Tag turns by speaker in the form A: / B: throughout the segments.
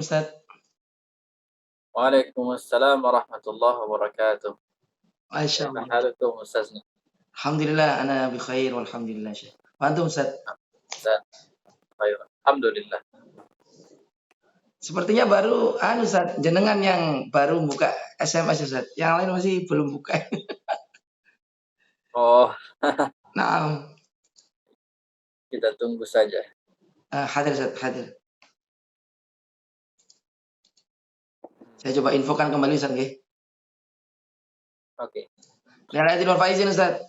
A: Ustaz.
B: Waalaikumsalam warahmatullahi wabarakatuh.
A: Masya
B: Kaifa
A: Allah.
B: halukum Ustazna?
A: Alhamdulillah, ana bi khair walhamdulillah Syekh. Antum Ustaz?
B: Ustaz, khair. Alhamdulillah.
A: Sepertinya baru Ustaz, jenengan yang baru buka SMS Ustaz. Yang lain masih belum buka.
B: Oh,
A: Naam.
B: kita tunggu saja.
A: Hadir Ustaz, hadir. Saya coba infokan kembali Ustaz nggih.
B: Oke.
A: Minal aidin wal faizin Ustaz.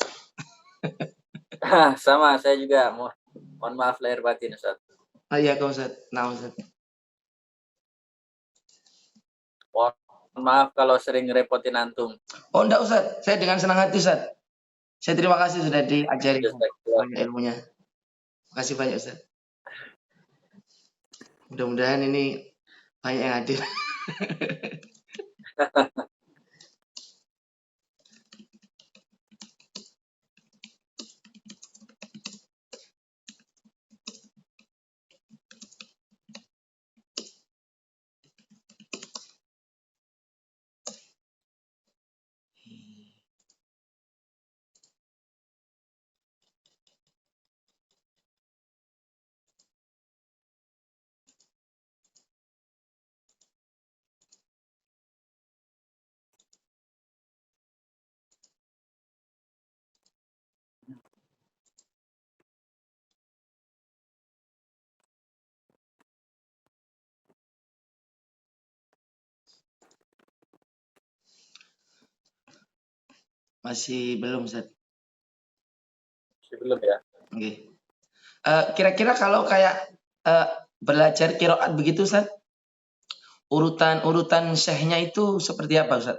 B: Sama, saya juga mohon maaf lahir batin Ustaz.
A: Iya kau Ustaz. Naam Ustaz.
B: Mohon maaf kalau sering ngerepotin antum.
A: Oh enggak Ustaz, saya dengan senang hati Ustaz. Saya terima kasih sudah diajari
B: Jazakallah
A: banyak
B: khair.
A: ilmunya. Makasih banyak Ustaz. Mudah-mudahan ini banyak yang hadir. Masih belum Ustaz.
B: Belum ya?
A: Oke. Kira-kira kalau kayak belajar qiraat begitu Ustaz, urutan syekhnya itu seperti apa Ustaz?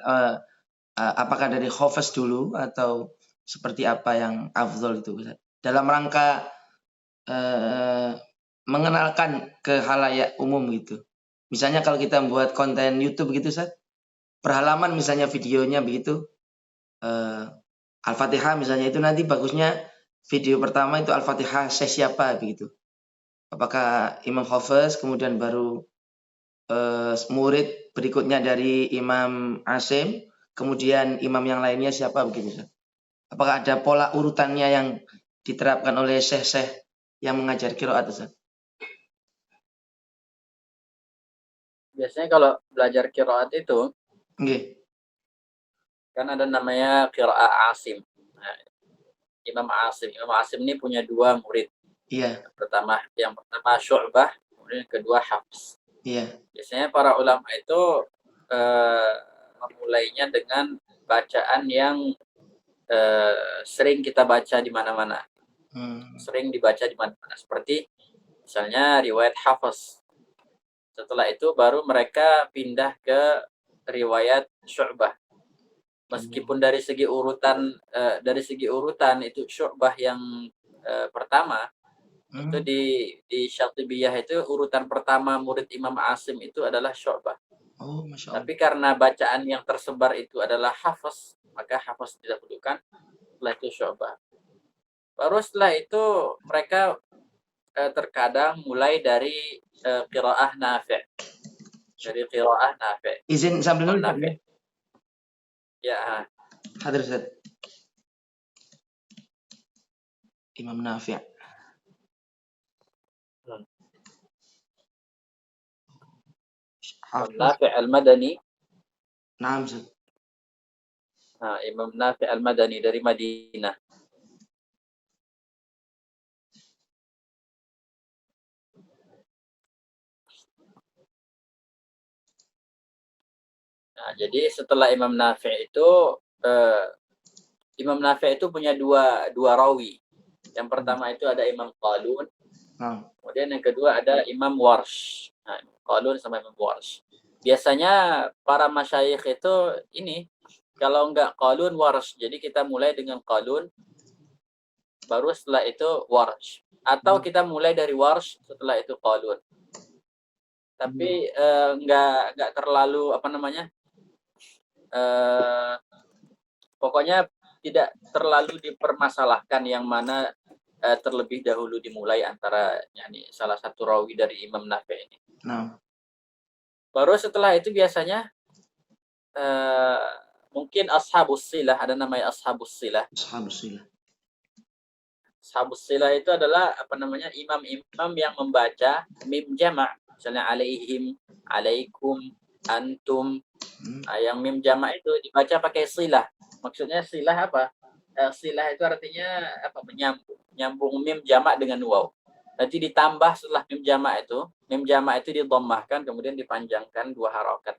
A: Apakah dari hafaz dulu atau seperti apa yang afdol itu Ustaz? Dalam rangka mengenalkan ke halayak umum gitu. Misalnya kalau kita buat konten YouTube gitu Ustaz, per halaman misalnya videonya begitu, Al-Fatihah misalnya itu nanti bagusnya video pertama itu Al-Fatihah syekh siapa begitu. Apakah Imam Hafiz kemudian baru murid berikutnya dari Imam Asim, kemudian imam yang lainnya siapa begitu Ustaz? Apakah ada pola urutannya yang diterapkan oleh syekh-syekh yang mengajar qiraat Ustaz?
B: Biasanya kalau belajar qiraat itu
A: Nggih.
B: kan ada namanya qiraat Asim. Nah, Imam Asim ini punya dua murid.
A: Iya.
B: Yang pertama Syu'bah, kemudian yang kedua Hafs.
A: Iya.
B: Biasanya para ulama itu memulainya dengan bacaan yang sering kita baca di mana-mana. Sering dibaca di mana-mana. Seperti misalnya riwayat Hafs. Setelah itu baru mereka pindah ke riwayat Syu'bah. Meskipun dari segi urutan itu Syu'bah yang pertama, itu di Syatibiyah itu urutan pertama murid Imam Asim itu adalah Syu'bah.
A: Oh, Masya Allah.
B: Tapi karena bacaan yang tersebar itu adalah Hafs, maka Hafs didahulukan, setelah itu Syu'bah. Baru setelah itu mereka terkadang mulai dari qiraah Nafi'. Dari qiraah Nafi'.
A: Izin sambil nulis
B: Nafi'. Ya.
A: Hadir Ustaz. Imam Nafi'.
B: Nafi' al-Madani.
A: Naam Ustaz.
B: Nah, Imam Nafi' al-Madani dari Madinah. Nah, jadi setelah Imam Nafi' itu Imam Nafi' itu punya dua rawi. Yang pertama itu ada Imam Qalun. Kemudian yang kedua ada Imam Warsh. Nah, Qalun sama Imam Warsh. Biasanya para masyayikh itu ini kalau enggak Qalun Warsh. Jadi kita mulai dengan Qalun, baru setelah itu Warsh. Atau kita mulai dari Warsh, setelah itu Qalun. Tapi enggak terlalu pokoknya tidak terlalu dipermasalahkan yang mana terlebih dahulu dimulai antara salah satu rawi dari Imam Nafi' ini.
A: Nah.
B: Baru setelah itu biasanya mungkin ashabus silah, ada namanya ashabus silah.
A: Ashabus silah.
B: Ashabus silah itu adalah imam-imam yang membaca mim jama', misalnya alaihim, alaikum, antum. Yang mim jama' itu dibaca pakai silah. Maksudnya silah apa? Silah itu artinya apa? Menyambung mim jama' dengan waw. Nanti ditambah setelah mim jama' itu didhammahkan kemudian dipanjangkan 2 harokat.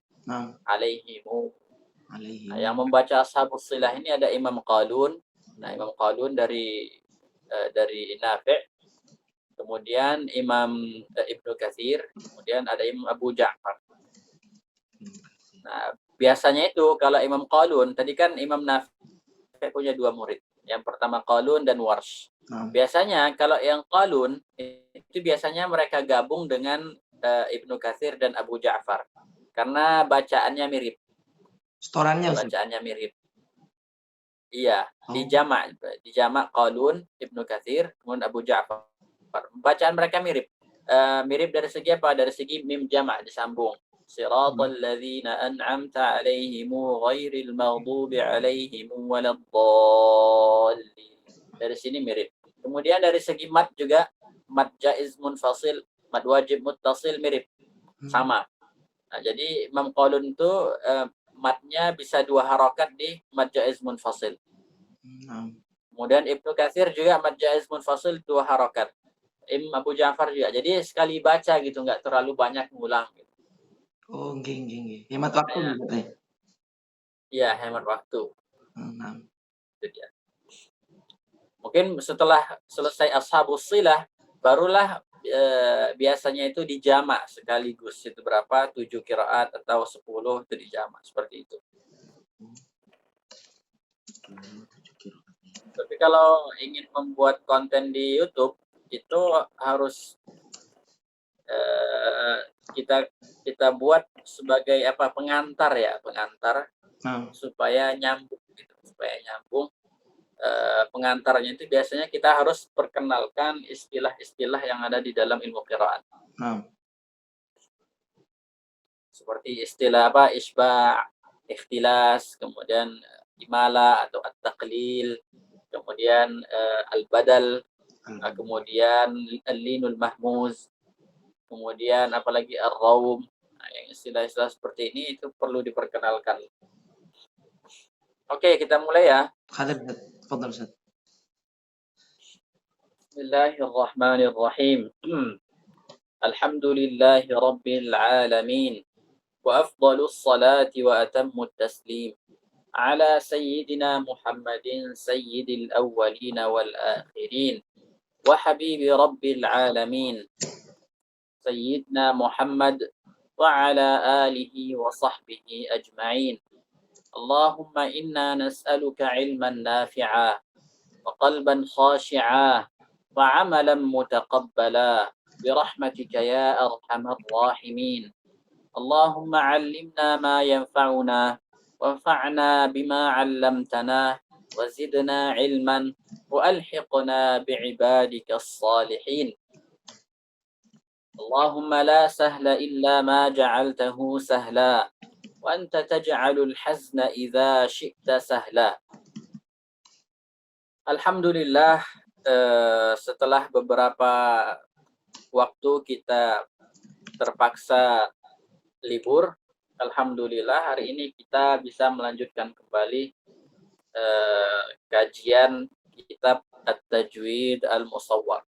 B: Alaihimu. Yang membaca ashabus silah ini ada Imam Qalun. Nah, Imam Qalun dari Nafi', kemudian Imam Ibnu Katsir, kemudian ada Imam Abu Ja'far. Nah, biasanya itu kalau Imam Qalun, tadi kan Imam Nafi' punya 2 murid. Yang pertama Qalun dan Warsh. Biasanya kalau yang Qalun itu biasanya mereka gabung dengan Ibnu Katsir dan Abu Ja'far. Karena bacaannya mirip.
A: Setorannya
B: bacaannya mirip. Iya, dijamak Qalun, Ibnu Katsir, kemudian Abu Ja'far. Bacaan mereka mirip. Mirip dari segi apa? Dari segi mim jamak disambung. Siratal ladzina an'amta 'alaihim ghairil maghdubi 'alaihim waladdallin. Dari sini mirip. Kemudian dari segi mat juga, mat jaiz munfasil, mat wajib muttasil mirip. Sama. Nah, jadi Imam Qalun itu matnya bisa 2 harokat di mat jaiz munfasil. Kemudian Ibnu Katsir juga mat jaiz munfasil 2 harokat. Imam Abu Ja'far juga. Jadi sekali baca gitu, nggak terlalu banyak ngulang. Gitu.
A: Oh, nggih. Hemat waktu gitu ya.
B: Iya, hemat waktu. Itu dia. Mungkin setelah selesai ashabus silah, barulah biasanya itu dijamak sekaligus. Itu berapa? 7 qiraat atau 10 itu dijamak. Seperti itu. Tapi kalau ingin membuat konten di YouTube, itu harus kita buat sebagai pengantar supaya nyambung gitu, pengantarnya itu biasanya kita harus perkenalkan istilah-istilah yang ada di dalam ilmu qiraat. Seperti istilah isba', ikhtilas, kemudian imala atau at-taqlil, kemudian al-badal, kemudian al-linul mahmuz, kemudian apalagi ar-raum. Nah, yang istilah-istilah seperti ini itu perlu diperkenalkan. Oke, kita mulai ya. Bismillahirrahmanirrahim. Alhamdulillahi rabbil alamin. Wa afdalus salati wa atammut taslim ala sayyidina Muhammadin sayyidil awwalin wal akhirin wa habibi rabbil alamin sayyidina Muhammad wa ala alihi wa sahbihi ajma'in. Allahumma inna nas'aluka ilman nafi'a wa qalban khashi'a wa amalan mutaqabbala birahmatika ya arhamar rahimin. Allahumma 'allimna ma yanfa'una wanfa'na bima 'allamtana wa zidna 'ilman wa alhiqna bi'ibadika as-salihin. Allahumma la sahla illa ma ja'altahu sahla wa anta taj'alul hazna idza syi'ta sahla. Alhamdulillah, setelah beberapa waktu kita terpaksa libur, alhamdulillah hari ini kita bisa melanjutkan kembali kajian kitab At-Tajwid Al-Musawwar.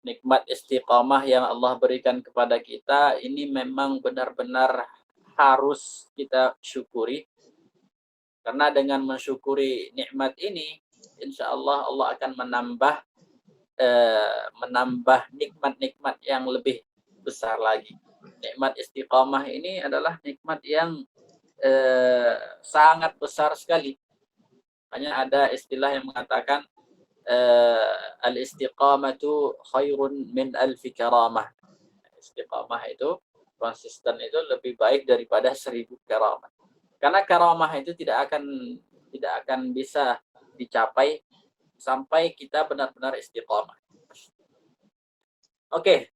B: Nikmat istiqamah yang Allah berikan kepada kita ini memang benar-benar harus kita syukuri. Karena dengan mensyukuri nikmat ini, insya Allah Allah akan menambah nikmat-nikmat yang lebih besar lagi. Nikmat istiqamah ini adalah nikmat yang sangat besar sekali. Hanya ada istilah yang mengatakan al-istiqamatu khairun min alfi karamah. Istiqamah itu, konsisten itu lebih baik daripada 1000 karamah. Karena karamah itu tidak akan bisa dicapai sampai kita benar-benar istiqamah. Oke.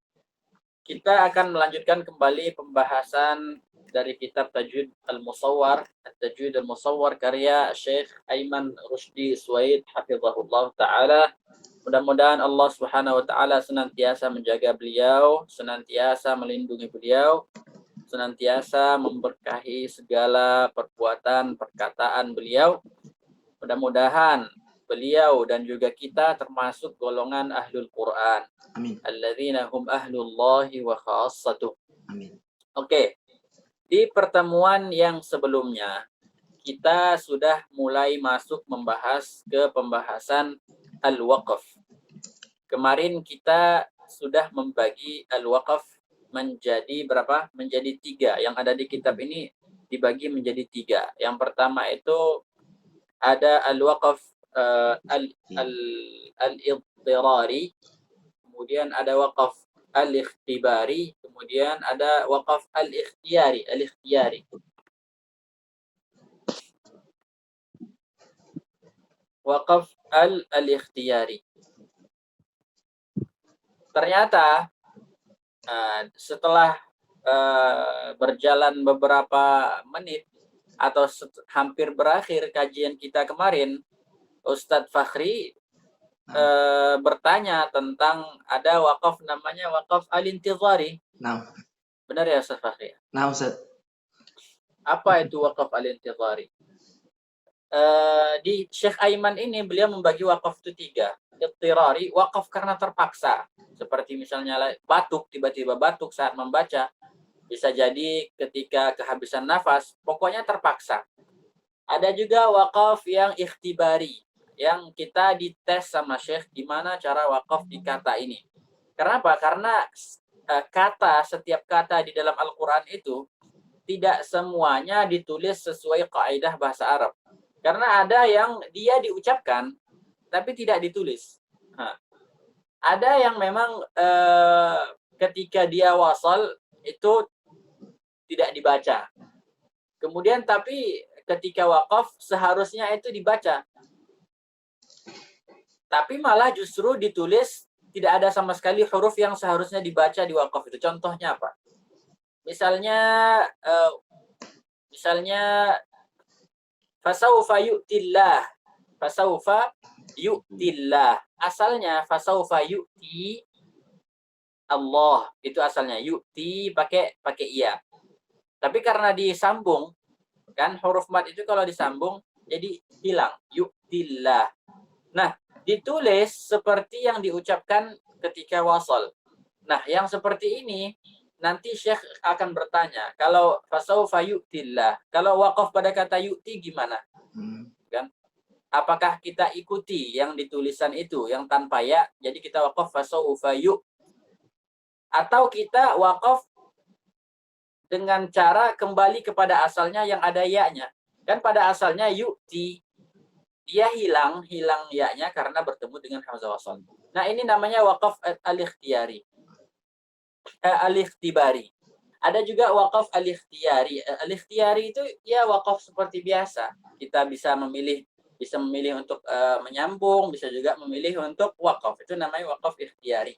B: kita akan melanjutkan kembali pembahasan dari kitab Tajwid Al-Musawwar, Tajwid Al-Musawwar karya Syekh Aiman Rushdi Suwaid hafizahullah taala. Mudah-mudahan Allah Subhanahu wa taala senantiasa menjaga beliau, senantiasa melindungi beliau, senantiasa memberkahi segala perbuatan, perkataan beliau. Mudah-mudahan beliau dan juga kita termasuk golongan ahlul Quran.
A: Amin.
B: Alladzina hum ahlullahi wa khassatuh.
A: Amin.
B: Oke. Di pertemuan yang sebelumnya kita sudah mulai masuk membahas ke pembahasan al-waqaf. Kemarin kita sudah membagi al-waqaf menjadi berapa? Menjadi 3. Yang ada di kitab ini dibagi menjadi 3. Yang pertama itu ada al-waqaf al-idtirari, kemudian ada waqaf al-ikhtibari, kemudian ada waqaf al-ikhtiyari. Waqaf al-ikhtiyari. Ternyata setelah berjalan beberapa menit atau hampir berakhir kajian kita kemarin, Ustadz Fakhri bertanya tentang ada wakaf namanya wakaf al-intizari.
A: Nah.
B: Benar ya Ustadz Fakhri?
A: Nah, Ustadz.
B: Apa itu wakaf al-intizari? Di Syekh Aiman ini beliau membagi wakaf itu 3. Ittirari, wakaf karena terpaksa. Seperti misalnya batuk, tiba-tiba batuk saat membaca. Bisa jadi ketika kehabisan nafas, pokoknya terpaksa. Ada juga wakaf yang ikhtibari, yang kita dites sama Syekh gimana cara wakaf di kata ini. Kenapa? Karena setiap kata di dalam Al-Quran itu tidak semuanya ditulis sesuai kaidah bahasa Arab. Karena ada yang dia diucapkan tapi tidak ditulis. Ada yang memang ketika dia wasal itu tidak dibaca. Kemudian tapi ketika wakaf seharusnya itu dibaca. Tapi malah justru ditulis tidak ada sama sekali huruf yang seharusnya dibaca di wakaf itu. Contohnya apa? Misalnya fasaufa yu'tillah. Fasaufa yu'tillah. Asalnya fasaufa yu'ti Allah. Itu asalnya. Yu'ti pakai iya. Tapi karena disambung, kan huruf mad itu kalau disambung jadi hilang. Yu'tillah. Nah, ditulis seperti yang diucapkan ketika wasal. Nah, yang seperti ini nanti Syekh akan bertanya, kalau fasaufa yu'tillah, kalau wakaf pada kata yu'ti gimana? Kan? Apakah kita ikuti yang ditulisan itu, yang tanpa ya, jadi kita wakaf fasaufa yu', atau kita wakaf dengan cara kembali kepada asalnya yang ada ya-nya. Kan pada asalnya yu'ti, dia hilang ya-nya karena bertemu dengan hamzah wasal. Nah, ini namanya wakaf al-ikhtiyari. Al-ikhtibari. Ada juga wakaf al-ikhtiyari. Al-ikhtiyari itu ya wakaf seperti biasa. Kita bisa memilih untuk menyambung, bisa juga memilih untuk wakaf. Itu namanya wakaf ikhtiyari.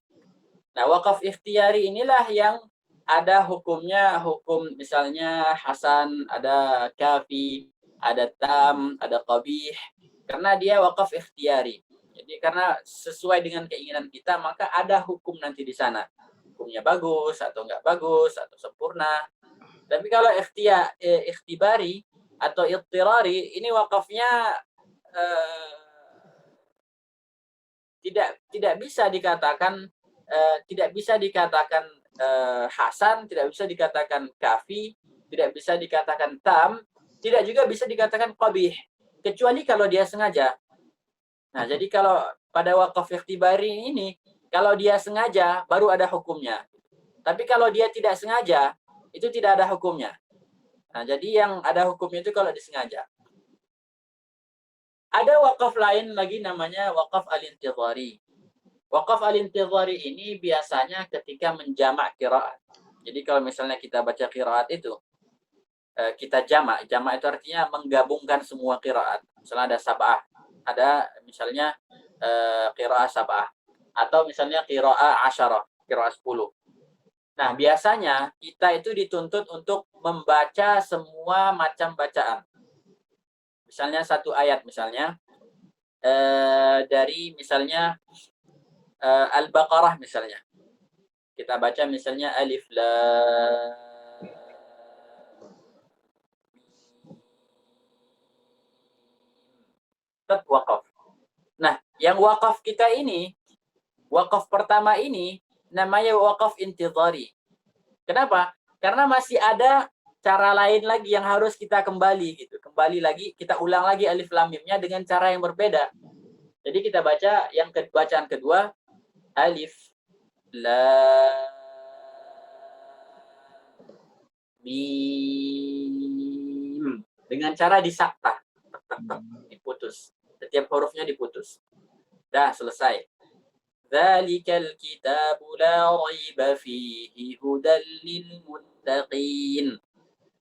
B: Nah, wakaf ikhtiyari inilah yang ada hukumnya, hukum misalnya hasan, ada kafi, ada tam, ada qabih. Karena dia wakaf ikhtiyari. Jadi karena sesuai dengan keinginan kita, maka ada hukum nanti di sana. Hukumnya bagus atau enggak bagus atau sempurna. Tapi kalau ikhtibari atau ittirari, ini wakafnya tidak bisa dikatakan hasan, tidak bisa dikatakan kafi, tidak bisa dikatakan tam, tidak juga bisa dikatakan qabih, kecuali kalau dia sengaja. Nah, jadi kalau pada wakaf ikhtibari ini, kalau dia sengaja, baru ada hukumnya. Tapi kalau dia tidak sengaja, itu tidak ada hukumnya. Nah, jadi yang ada hukumnya itu kalau disengaja. Ada wakaf lain lagi namanya wakaf al-intizari. Wakaf al-intizari ini biasanya ketika menjamak qiraat. Jadi kalau misalnya kita baca qiraat itu, kita jamak. Jamak itu artinya menggabungkan semua qiraat. Misalnya ada sab'ah. Ada misalnya qiraat sab'ah. Atau misalnya qiraat asyarah, qiraat 10. Nah, biasanya kita itu dituntut untuk membaca semua macam bacaan. Misalnya satu ayat, misalnya dari misalnya Al-Baqarah misalnya. Kita baca misalnya Alif Lam Mim. Wakaf. Nah, yang wakaf kita ini, wakaf pertama ini namanya wakaf intidhari. Kenapa? Karena masih ada cara lain lagi yang harus kita kembali gitu. Kembali lagi, kita ulang lagi alif lam mimnya dengan cara yang berbeda. Jadi kita baca yang bacaan kedua alif lam mim dengan cara disakta, diputus. Setiap hurufnya diputus. Dah selesai. Dzalikal kitabu la raiba fihi hudal lil muttaqin.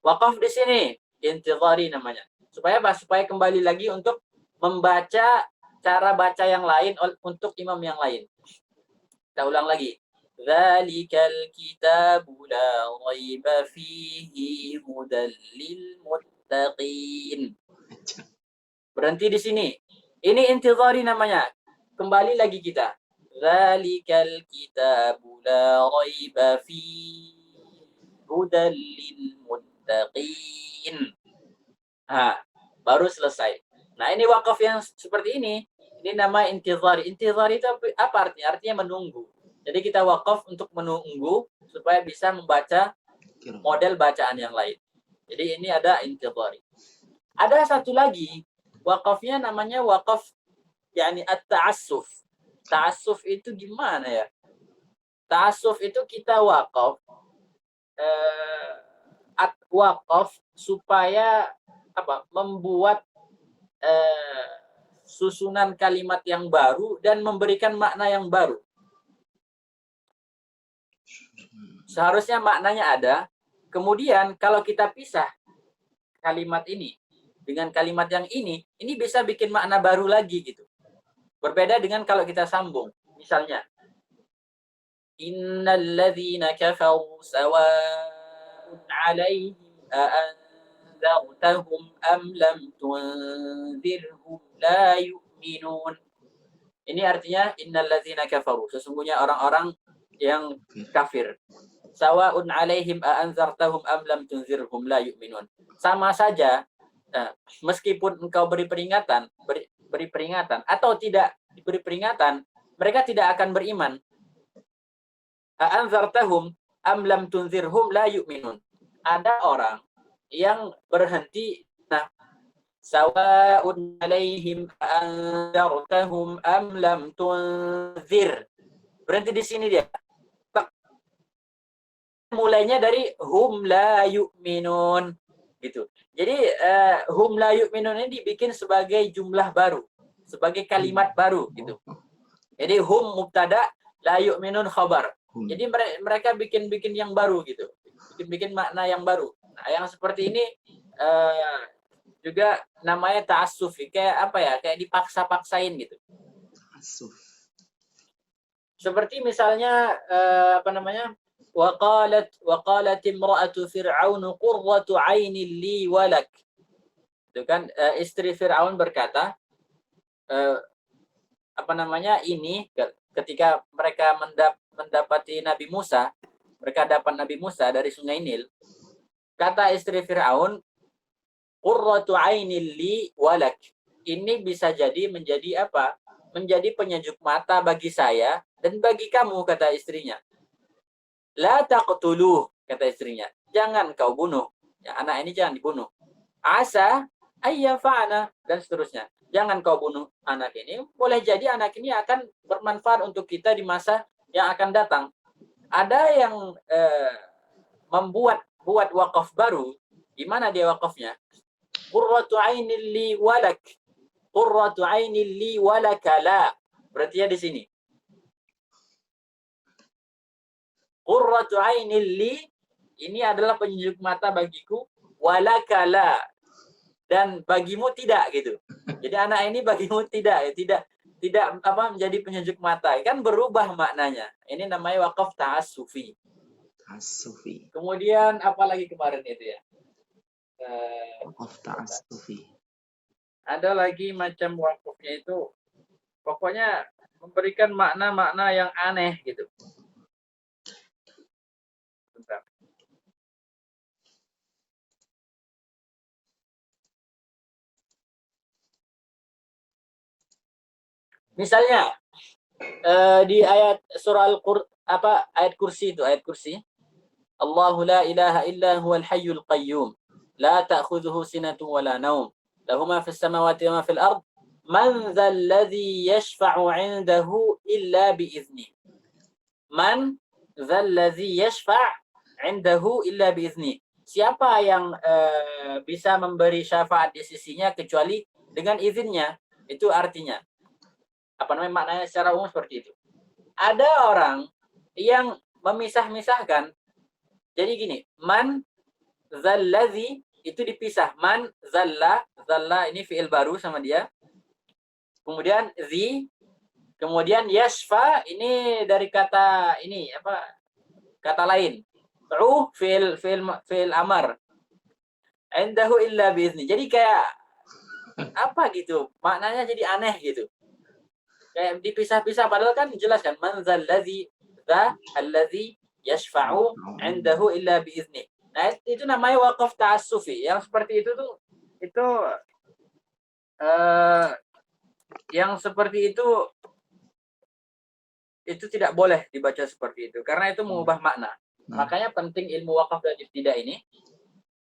B: Wakaf di sini intidhari namanya. Supaya apa? Supaya kembali lagi untuk membaca cara baca yang lain untuk imam yang lain. Kita ulang lagi. Dzalikal kitabu la raiba fihi hudal lil muttaqin. Berhenti di sini. Ini intidhari namanya. Kembali lagi kita. Dzalikal kitabu la raiba fihi hudal lil muttaqin. Nah, baru selesai. Nah, ini wakaf yang seperti ini nama intidhari. Intidhari itu apa artinya? Artinya menunggu. Jadi kita wakaf untuk menunggu supaya bisa membaca model bacaan yang lain. Jadi ini ada intidhari. Ada satu lagi, wakafnya namanya wakaf yakni at-ta'assuf. Ta'assuf itu gimana ya? Ta'assuf itu kita wakaf wakaf supaya apa? Membuat susunan kalimat yang baru dan memberikan makna yang baru. Seharusnya maknanya ada. Kemudian kalau kita pisah kalimat ini dengan kalimat yang ini bisa bikin makna baru lagi gitu. Berbeda dengan kalau kita sambung. Misalnya, innal ladzina kafaru sawa'un 'alaihim a'anzartahum am lam tunzirhum la yu'minun. Ini artinya innal ladzina kafaru, sesungguhnya orang-orang yang kafir. Sawa'un 'alaihim a'anzartahum am lam tunzirhum la yu'minun. Sama saja meskipun engkau beri peringatan atau tidak diberi peringatan, mereka tidak akan beriman. A'anzartahum am lam tunzirhum la yu'minun. Ada orang yang berhenti, nah, sawa'un 'alaihim a'anzartahum am lam tunzir. Berhenti di sini dia. Mulainya dari hum la yu'minun gitu. Jadi hum la yu'minun ini dibikin sebagai jumlah baru, sebagai kalimat baru gitu. Jadi hum mubtada, la yu'minun khabar. Jadi mereka bikin yang baru gitu. Bikin makna yang baru. Nah, yang seperti ini juga namanya ta'assuf. Kayak apa ya? Kayak dipaksa-paksain gitu.
A: Ta'assuf.
B: Seperti misalnya apa namanya? Waqalat imra'atu fir'aun qurratu 'ainin li walak. Itu kan istri Firaun berkata apa namanya? Ini ketika mereka mendapati Nabi Musa, mereka dapat Nabi Musa dari Sungai Nil. Kata istri Firaun, qurratu 'ainin li walak. Ini bisa jadi menjadi apa? Menjadi penyejuk mata bagi saya dan bagi kamu, kata istrinya. La taqtuluh, kata istrinya. Jangan kau bunuh. Ya, anak ini jangan dibunuh. Asa ayyafa'na, dan seterusnya. Jangan kau bunuh anak ini. Boleh jadi anak ini akan bermanfaat untuk kita di masa yang akan datang. Ada yang membuat wakaf baru. Gimana dia wakafnya? Qurratu 'ainil li walak. Qurratu 'ainil li walakala. Berarti ya di sini. Qurratu 'ainil li, ini adalah penyejuk mata bagiku, walakala, dan bagimu tidak gitu. Jadi anak ini bagimu tidak apa menjadi penyejuk mata. Kan berubah maknanya. Ini namanya wakaf ta'assufi.
A: As-Sufi.
B: Kemudian apa lagi kemarin itu ya?
A: Waqaf ta'assufi.
B: Ada lagi macam wakafnya itu, pokoknya memberikan makna-makna yang aneh gitu. Bentar. Misalnya di ayat surah ayat kursi itu, ayat kursi. Allahu la ilaha illa huwal hayyul qayyum. La ta'khudhuhu sinatun wa la naum. Lahu ma fis samawati wa ma fil ard. Man dzal ladzi yashfa'u 'indahu illa bi idznih. Man dzal ladzi yashfa' 'indahu illa bi idznih. Siapa yang bisa memberi syafaat di sisinya kecuali dengan izinnya? Itu artinya. Apa namanya, maknanya secara umum seperti itu. Ada orang yang memisah-misahkan. Jadi gini, man zallazi itu dipisah. Man zalla ini fi'il baru sama dia. Kemudian kemudian yashfa ini dari kata ini apa? Kata lain. Fi'il amar. Indahu illa biizni. Jadi kayak apa gitu? Maknanya jadi aneh gitu. Kayak dipisah-pisah padahal kan jelas kan, man allazi yashfa'u 'indahu illa biizni. Nah, itu namanya waqaf ta'assufi. Yang seperti itu tuh yang seperti itu tidak boleh dibaca seperti itu karena itu mengubah makna. Makanya penting ilmu waqaf dan ibtida ini.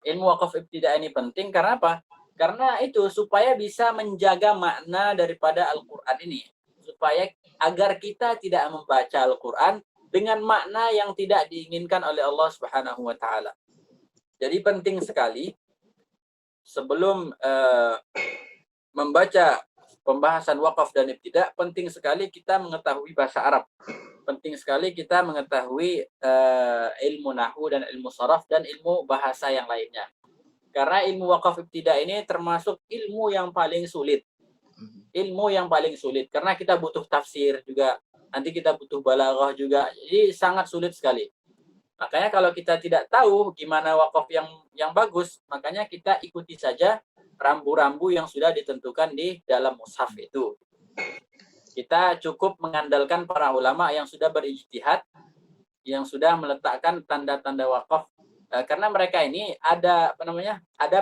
B: Ilmu waqaf ibtida ini penting karena apa? Karena itu supaya bisa menjaga makna daripada Al-Qur'an ini. Supaya agar kita tidak membaca Al-Quran dengan makna yang tidak diinginkan oleh Allah Subhanahu wa taala. Jadi penting sekali sebelum membaca pembahasan wakaf dan ibtida, penting sekali kita mengetahui bahasa Arab. Penting sekali kita mengetahui ilmu nahwu dan ilmu sharaf dan ilmu bahasa yang lainnya. Karena ilmu wakaf ibtida ini termasuk ilmu yang paling sulit. Ilmu yang paling sulit karena kita butuh tafsir juga, nanti kita butuh balaghah juga, jadi sangat sulit sekali. Makanya kalau kita tidak tahu gimana wakaf yang bagus, makanya kita ikuti saja rambu-rambu yang sudah ditentukan di dalam mushaf itu. Kita cukup mengandalkan para ulama yang sudah berijtihad, yang sudah meletakkan tanda-tanda wakaf, karena mereka ini ada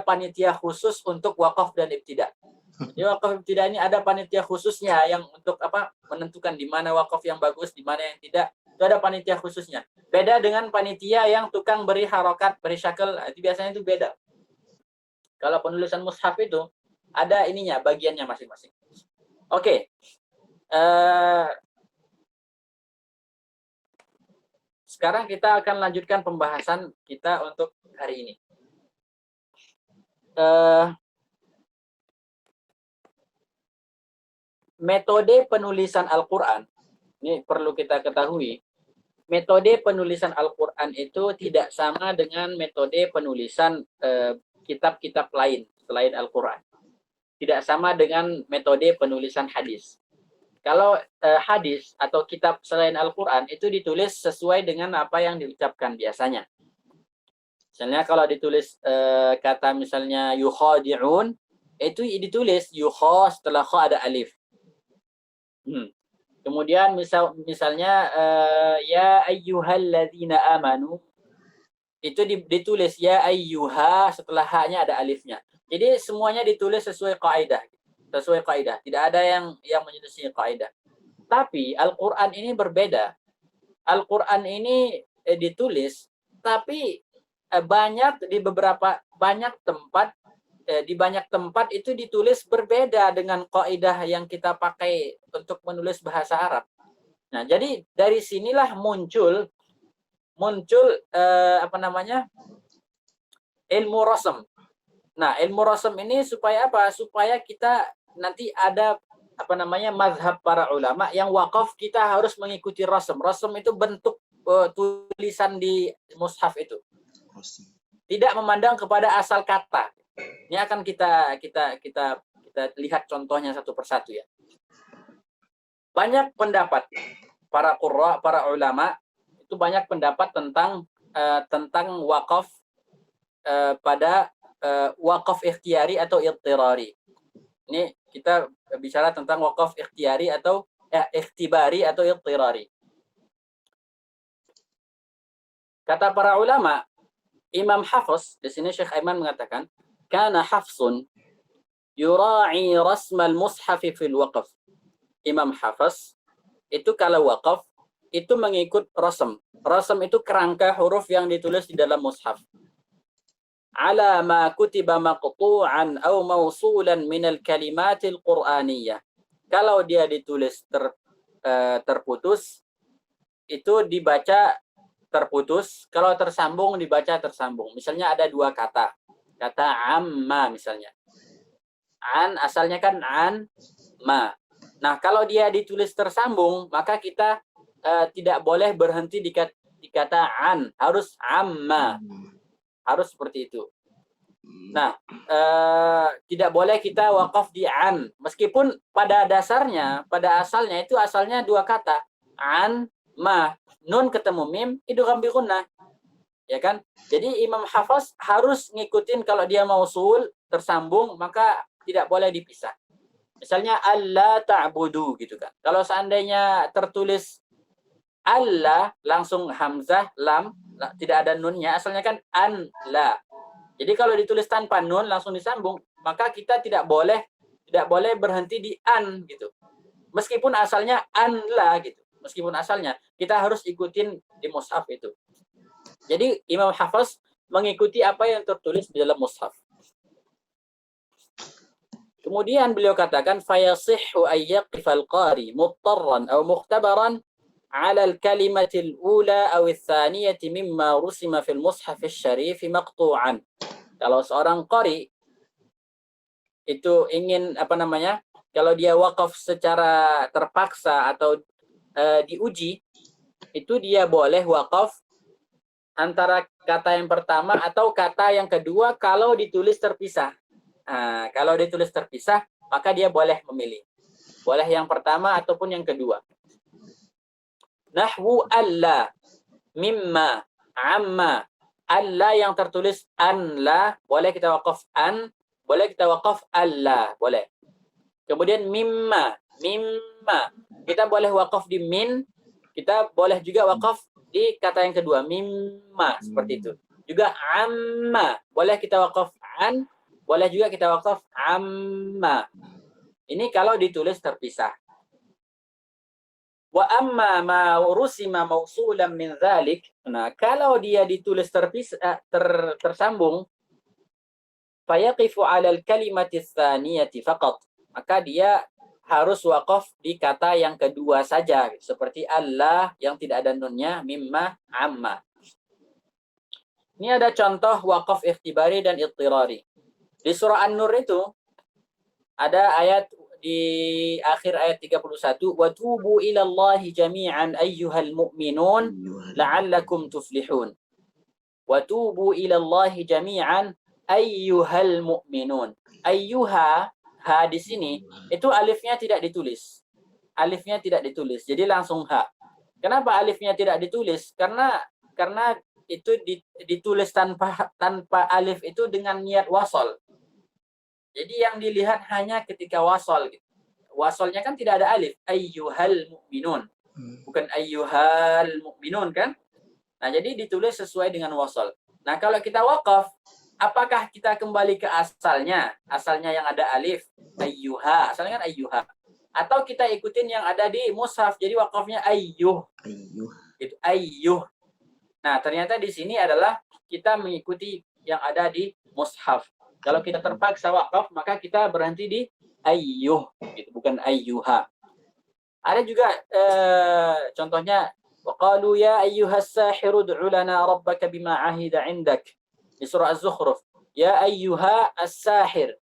B: panitia khusus untuk wakaf dan ibtida. Di wakaf ibtida ini ada panitia khususnya yang untuk menentukan di mana wakaf yang bagus, di mana yang tidak. Itu ada panitia khususnya. Beda dengan panitia yang tukang beri harokat, beri syakel, itu biasanya itu beda. Kalau penulisan mushaf itu ada ininya, bagiannya masing-masing. Oke. Sekarang kita akan lanjutkan pembahasan kita untuk hari ini. Metode penulisan Al-Quran, ini perlu kita ketahui, metode penulisan Al-Quran itu tidak sama dengan metode penulisan kitab-kitab lain selain Al-Quran. Tidak sama dengan metode penulisan hadis. Kalau hadis atau kitab selain Al-Quran itu ditulis sesuai dengan apa yang diucapkan biasanya. Misalnya kalau ditulis kata misalnya yukhadi'un, itu ditulis yukha setelah kha ada alif. Kemudian misalnya ya ayyuhalladzina amanu, itu ditulis ya ayyuha setelah ha-nya ada alifnya. Jadi semuanya ditulis sesuai kaidah. Tidak ada yang menyelisih kaidah. Tapi Al-Qur'an ini berbeda. Al-Qur'an ini ditulis tapi di banyak tempat itu ditulis berbeda dengan kaidah yang kita pakai untuk menulis bahasa Arab. Nah, jadi dari sinilah muncul ilmu rasm. Nah, ilmu rasm ini supaya apa? Supaya kita nanti ada mazhab para ulama yang wakaf kita harus mengikuti rasm. Rasm itu bentuk tulisan di mushaf itu. Tidak memandang kepada asal kata. Ini akan kita lihat contohnya satu persatu ya. Banyak pendapat para qurra, para ulama itu banyak pendapat tentang tentang wakaf pada wakaf ikhtiari atau idtirari. Ini kita bicara tentang wakaf ikhtiari atau ikhtibari atau idtirari. Kata para ulama, Imam Hafs, di sini Syekh Aiman mengatakan, kana Hafsun yura'i rasmal mushafi fil waqf. Imam Hafs itu kalau wakaf itu mengikut rasam. Rasam itu kerangka huruf yang ditulis di dalam mushaf. Ala ma kutiba maqtu'an aw mawsulan min al-kalimatil qur'aniyah. Kalau dia ditulis terputus, itu dibaca terputus. Kalau tersambung, dibaca tersambung. Misalnya ada dua kata. Kata amma misalnya. An, asalnya kan an, ma. Nah, kalau dia ditulis tersambung, maka kita tidak boleh berhenti di kata an. Harus amma. Harus seperti itu. Nah, tidak boleh kita wakaf di an. Meskipun pada dasarnya, pada asalnya itu asalnya dua kata. An, ma. Nun ketemu mim, idgham bi gunnah. Ya kan? Jadi Imam Hafs harus ngikutin kalau dia mausul tersambung, maka tidak boleh dipisah. Misalnya alla ta'budu gitu kan. Kalau seandainya tertulis alla langsung hamzah lam, tidak ada nunnya, asalnya kan an la. Jadi kalau ditulis tanpa nun langsung disambung, maka kita tidak boleh berhenti di an gitu. Meskipun asalnya an la gitu. Meskipun asalnya kita harus ikutin di mushaf itu. Jadi Imam Hafs mengikuti apa yang tertulis di dalam mushaf. Kemudian beliau katakan fayasihhu ayyaqifal qari muttarran aw mukhtabaran 'ala al-kalimati al-ula aw ats-tsaniyati mimma rusima fil mushaf asy-syarif maqtu'an. Kalau seorang qari itu ingin kalau dia wakaf secara terpaksa atau diuji, itu dia boleh wakaf antara kata yang pertama atau kata yang kedua kalau ditulis terpisah. Nah, kalau ditulis terpisah, maka dia boleh memilih. Boleh yang pertama ataupun yang kedua. Nahwu alla, mimma, amma. Alla yang tertulis an la, boleh kita wakaf an, boleh kita wakaf alla, boleh. Kemudian mimma, kita boleh wakaf di min, kita boleh juga wakaf di kata yang kedua, mimma, seperti itu. Juga amma, boleh kita wakaf an, boleh juga kita wakaf amma. Ini kalau ditulis terpisah. Wa amma ma rusima mausulan min dzalik. Nah, kalau dia ditulis terpisah tersambung, fayaqifu 'ala al-kalimati ats-tsaniyati faqat. Maka dia harus wakaf di kata yang kedua saja, seperti Allah yang tidak ada nunnya, mimma, amma. Ini ada contoh wakaf ikhtibari dan idtirari. Di surah An-Nur itu ada ayat di akhir ayat 31, wa tubu ilallahi jami'an ayyuhal mu'minun la'allakum tuflihun. Wa tubu ilallahi jami'an ayyuhal mu'minun. Ayyuha, ha di sini itu alifnya tidak ditulis. Alifnya tidak ditulis. Jadi langsung ha. Kenapa alifnya tidak ditulis? Karena itu ditulis tanpa alif itu dengan niat wasol. Jadi yang dilihat hanya ketika wasol. Wasolnya kan tidak ada alif. Ayyuhal mu'minun. Bukan ayyuhal mu'minun kan? Nah, jadi ditulis sesuai dengan wasol. Nah, kalau kita wakaf, apakah kita kembali ke asalnya? Asalnya yang ada alif. Ayyuha. Asalnya kan ayyuha. Atau kita ikutin yang ada di mushaf. Jadi wakafnya ayyuh. Itu ayyuh. Nah, ternyata di sini adalah kita mengikuti yang ada di mushaf. Kalau kita terpaksa wakaf, maka kita berhenti di ayyuh, gitu, bukan ayyuha. Ada juga contohnya, waqalu ya ayyuhas sahiru ud'u lana rabbaka bima ahida 'indak. Di surah Az-Zukhruf, ya ayyuha as-sahir.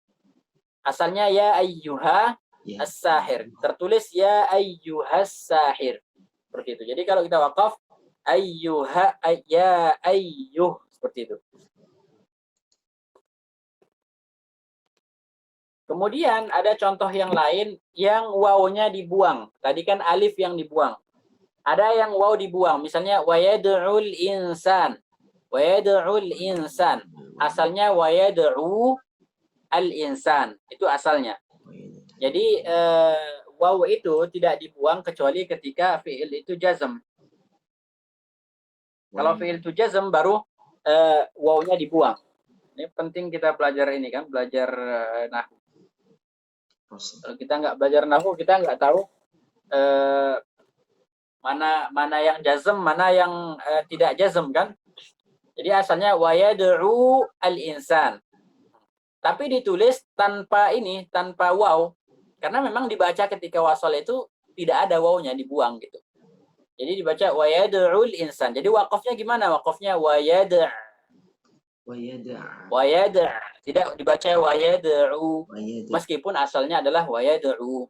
B: Asalnya ya ayyuha as-sahir. Tertulis ya ayyuhas sahir. Seperti itu. Jadi kalau kita wakaf ayyuha ya ayyuh, seperti itu. Kemudian ada contoh yang lain yang wawunya dibuang. Tadi kan alif yang dibuang. Ada yang waw dibuang. Misalnya wa yad'ul insan. Wa yad'ul insan. Asalnya wa yad'u al-insan. Itu asalnya. Jadi waw itu tidak dibuang kecuali ketika fi'il itu jazm. Kalau fi'il itu jazm baru wawnya dibuang. Ini penting kita belajar ini kan, belajar nahwu. Kalau kita nggak belajar nahwu, kita nggak tahu mana yang jazm, mana yang tidak jazm kan. Jadi asalnya wa yad'u al-insan. Tapi ditulis tanpa ini, tanpa waw. Karena memang dibaca ketika wasal itu tidak ada wawnya, dibuang gitu. Jadi dibaca wa yad'ul insan. Jadi wakafnya gimana? Wakafnya wa yad'. Wa yad'. Tidak dibaca wa yad'u. Meskipun asalnya adalah wa yad'u.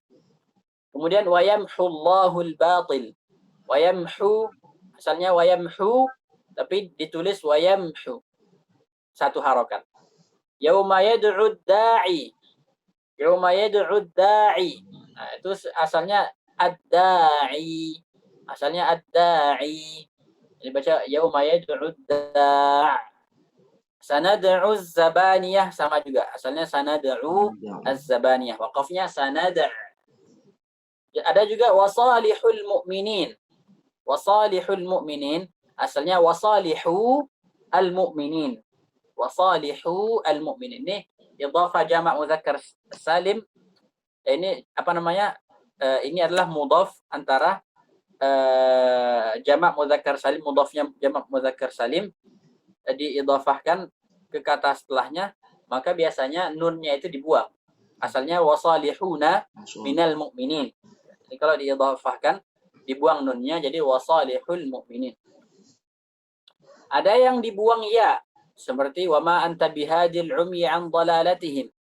B: Kemudian wa yamhullahu al-batil. Wa yamhu, asalnya wa yamhu, tapi ditulis wa yamhu. Satu harokat. Yauma yad'ud da'i. Yauma yad'ud da'i. Nah, itu asalnya ad-da'i. Asalnya ad-da'i. Ini baca yauma yad'ud da'. Sanad'u az-zabaniyah sama juga. Asalnya sanad'u az-zabaniyah. Waqafnya sanad'. Ada juga wasalihul mu'minin. Wasalihul mu'minin. Asalnya wasalihu al-mu'minin. Wasalihu al-mu'minin. Ini idhafah jamak mudzakkar salim. Ini apa namanya? Ini adalah mudhaf antara jamak mudzakkar salim, mudhafnya jamak mudzakkar salim diidhafahkan ke kata setelahnya, maka biasanya nunnya itu dibuang. Asalnya wasalihuna minal mu'minin. Jadi kalau diidhafahkan dibuang nunnya jadi wasalihul mu'minin. Ada yang dibuang ya, seperti wama anta bihadil umyi an dalalatihim.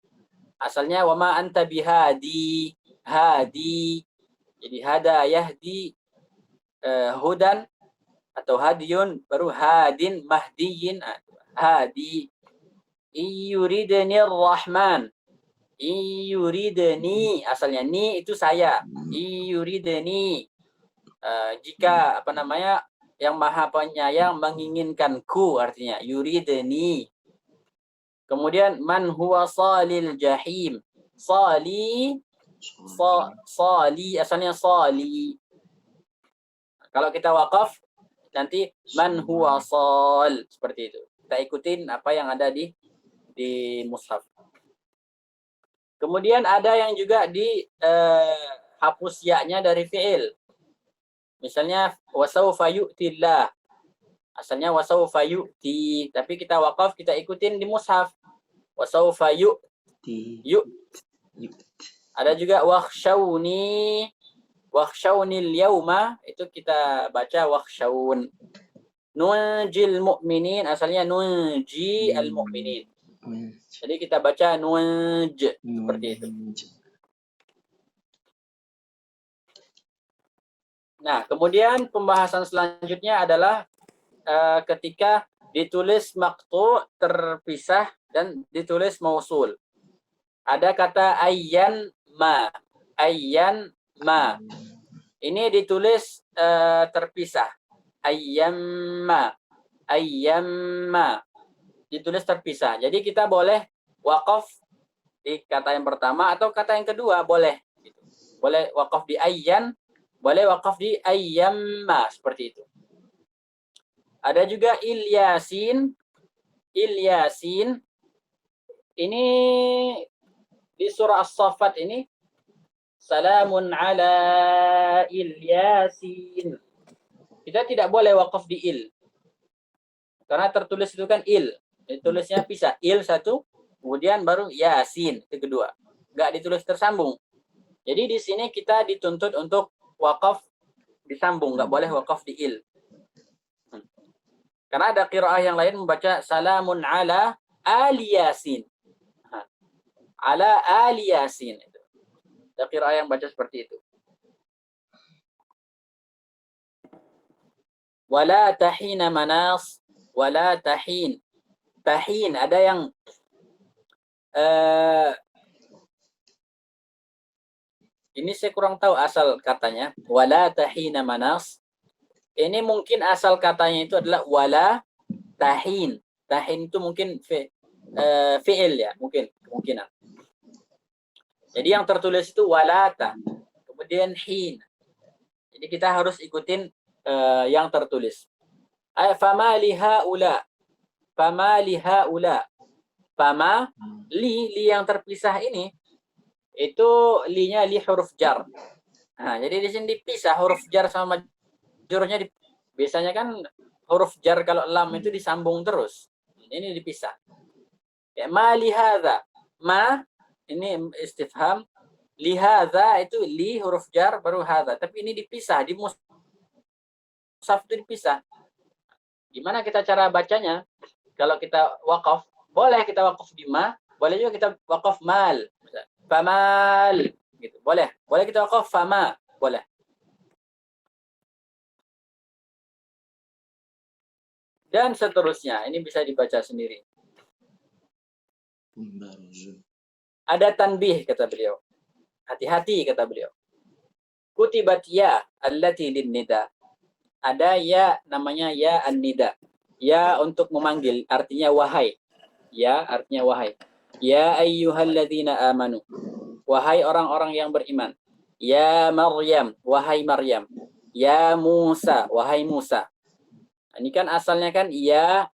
B: Asalnya wama anta bihadi, hadi. Jadi hada yahdi hudan atau hadiyun, baru hadin mahdiyin, hadi. Iyuridnir rahman. Iyuridni, asalnya ni itu saya. Iyuridni. Jika apa namanya yang maha penyayang menginginkanku, artinya yuridni. Kemudian man huwa salil jahim. Sali, sali, asalnya sali. Kalau kita wakaf nanti man huwa sal, seperti itu. Kita ikutin apa yang ada di mushaf. Kemudian ada yang juga di hapus ya-nya dari fi'il. Misalnya wasaufa yu'tillah. Asalnya wasaufa yu'ti, tapi kita wakaf, kita ikutin di mushaf. Wasaufa yu'ti. Ada juga wakhshawni. Wakhshawnil yauma, itu kita baca wakhshawun. Nunjil mu'minin, asalnya nunji al mu'minin. Jadi kita baca nunj, seperti itu. Nah, kemudian pembahasan selanjutnya adalah ketika ditulis maqtu' terpisah dan ditulis mausul. Ada kata ayyan ma. Ayyan ma. Ini ditulis terpisah. Ayyamma. Ayyamma. Ditulis terpisah. Jadi kita boleh wakaf di kata yang pertama atau kata yang kedua boleh. Boleh wakaf di ayyan, boleh wakaf di ayyamma, seperti itu. Ada juga Ilyasin. Ilyasin. Ini di surah As-Saffat ini. Salamun ala Ilyasin. Kita tidak boleh wakaf di il. Karena tertulis itu kan il. Tulisnya pisah. Il satu, kemudian baru Yasin itu kedua. Enggak ditulis tersambung. Jadi di sini kita dituntut untuk wakaf disambung, enggak boleh wakaf di il. Karena ada qiraah yang lain membaca salamun ala ali Yasin. Ala ali Yasin. Ada qiraah yang baca seperti itu. Wala tahina manas, wala tahin. Tahin, ada yang ini saya kurang tahu asal katanya. Wala tahina manas. Ini mungkin asal katanya itu adalah wala tahin. Tahin itu mungkin fi'il ya, kemungkinan. Jadi yang tertulis itu walata, kemudian hin. Jadi kita harus ikutin yang tertulis. Fama lihaula. Fama lihaula. Fama li yang terpisah ini itu li-nya li huruf jar. Nah, jadi di sini dipisah huruf jar sama majrurnya biasanya kan huruf jar kalau lam itu disambung terus. Ini dipisah. Ya, ma lihadza. Ma ini istifham, lihadza itu li huruf jar baru hadza. Tapi ini dipisah, di mushaf itu dipisah. Gimana kita cara bacanya? Kalau kita waqaf, boleh kita waqaf di ma, boleh juga kita waqaf mal. Famal gitu. Boleh kita waqaf fama, boleh. Dan seterusnya, ini bisa dibaca sendiri. Ada tanbih kata beliau. Hati-hati kata beliau. Kutibat ya allati linnida. Ada ya namanya ya an-nida. Ya untuk memanggil artinya wahai. Ya artinya wahai. Ya ayyuhalladzina amanu. Wahai orang-orang yang beriman. Ya Maryam, wahai Maryam. Ya Musa, wahai Musa. Ini kan asalnya kan ya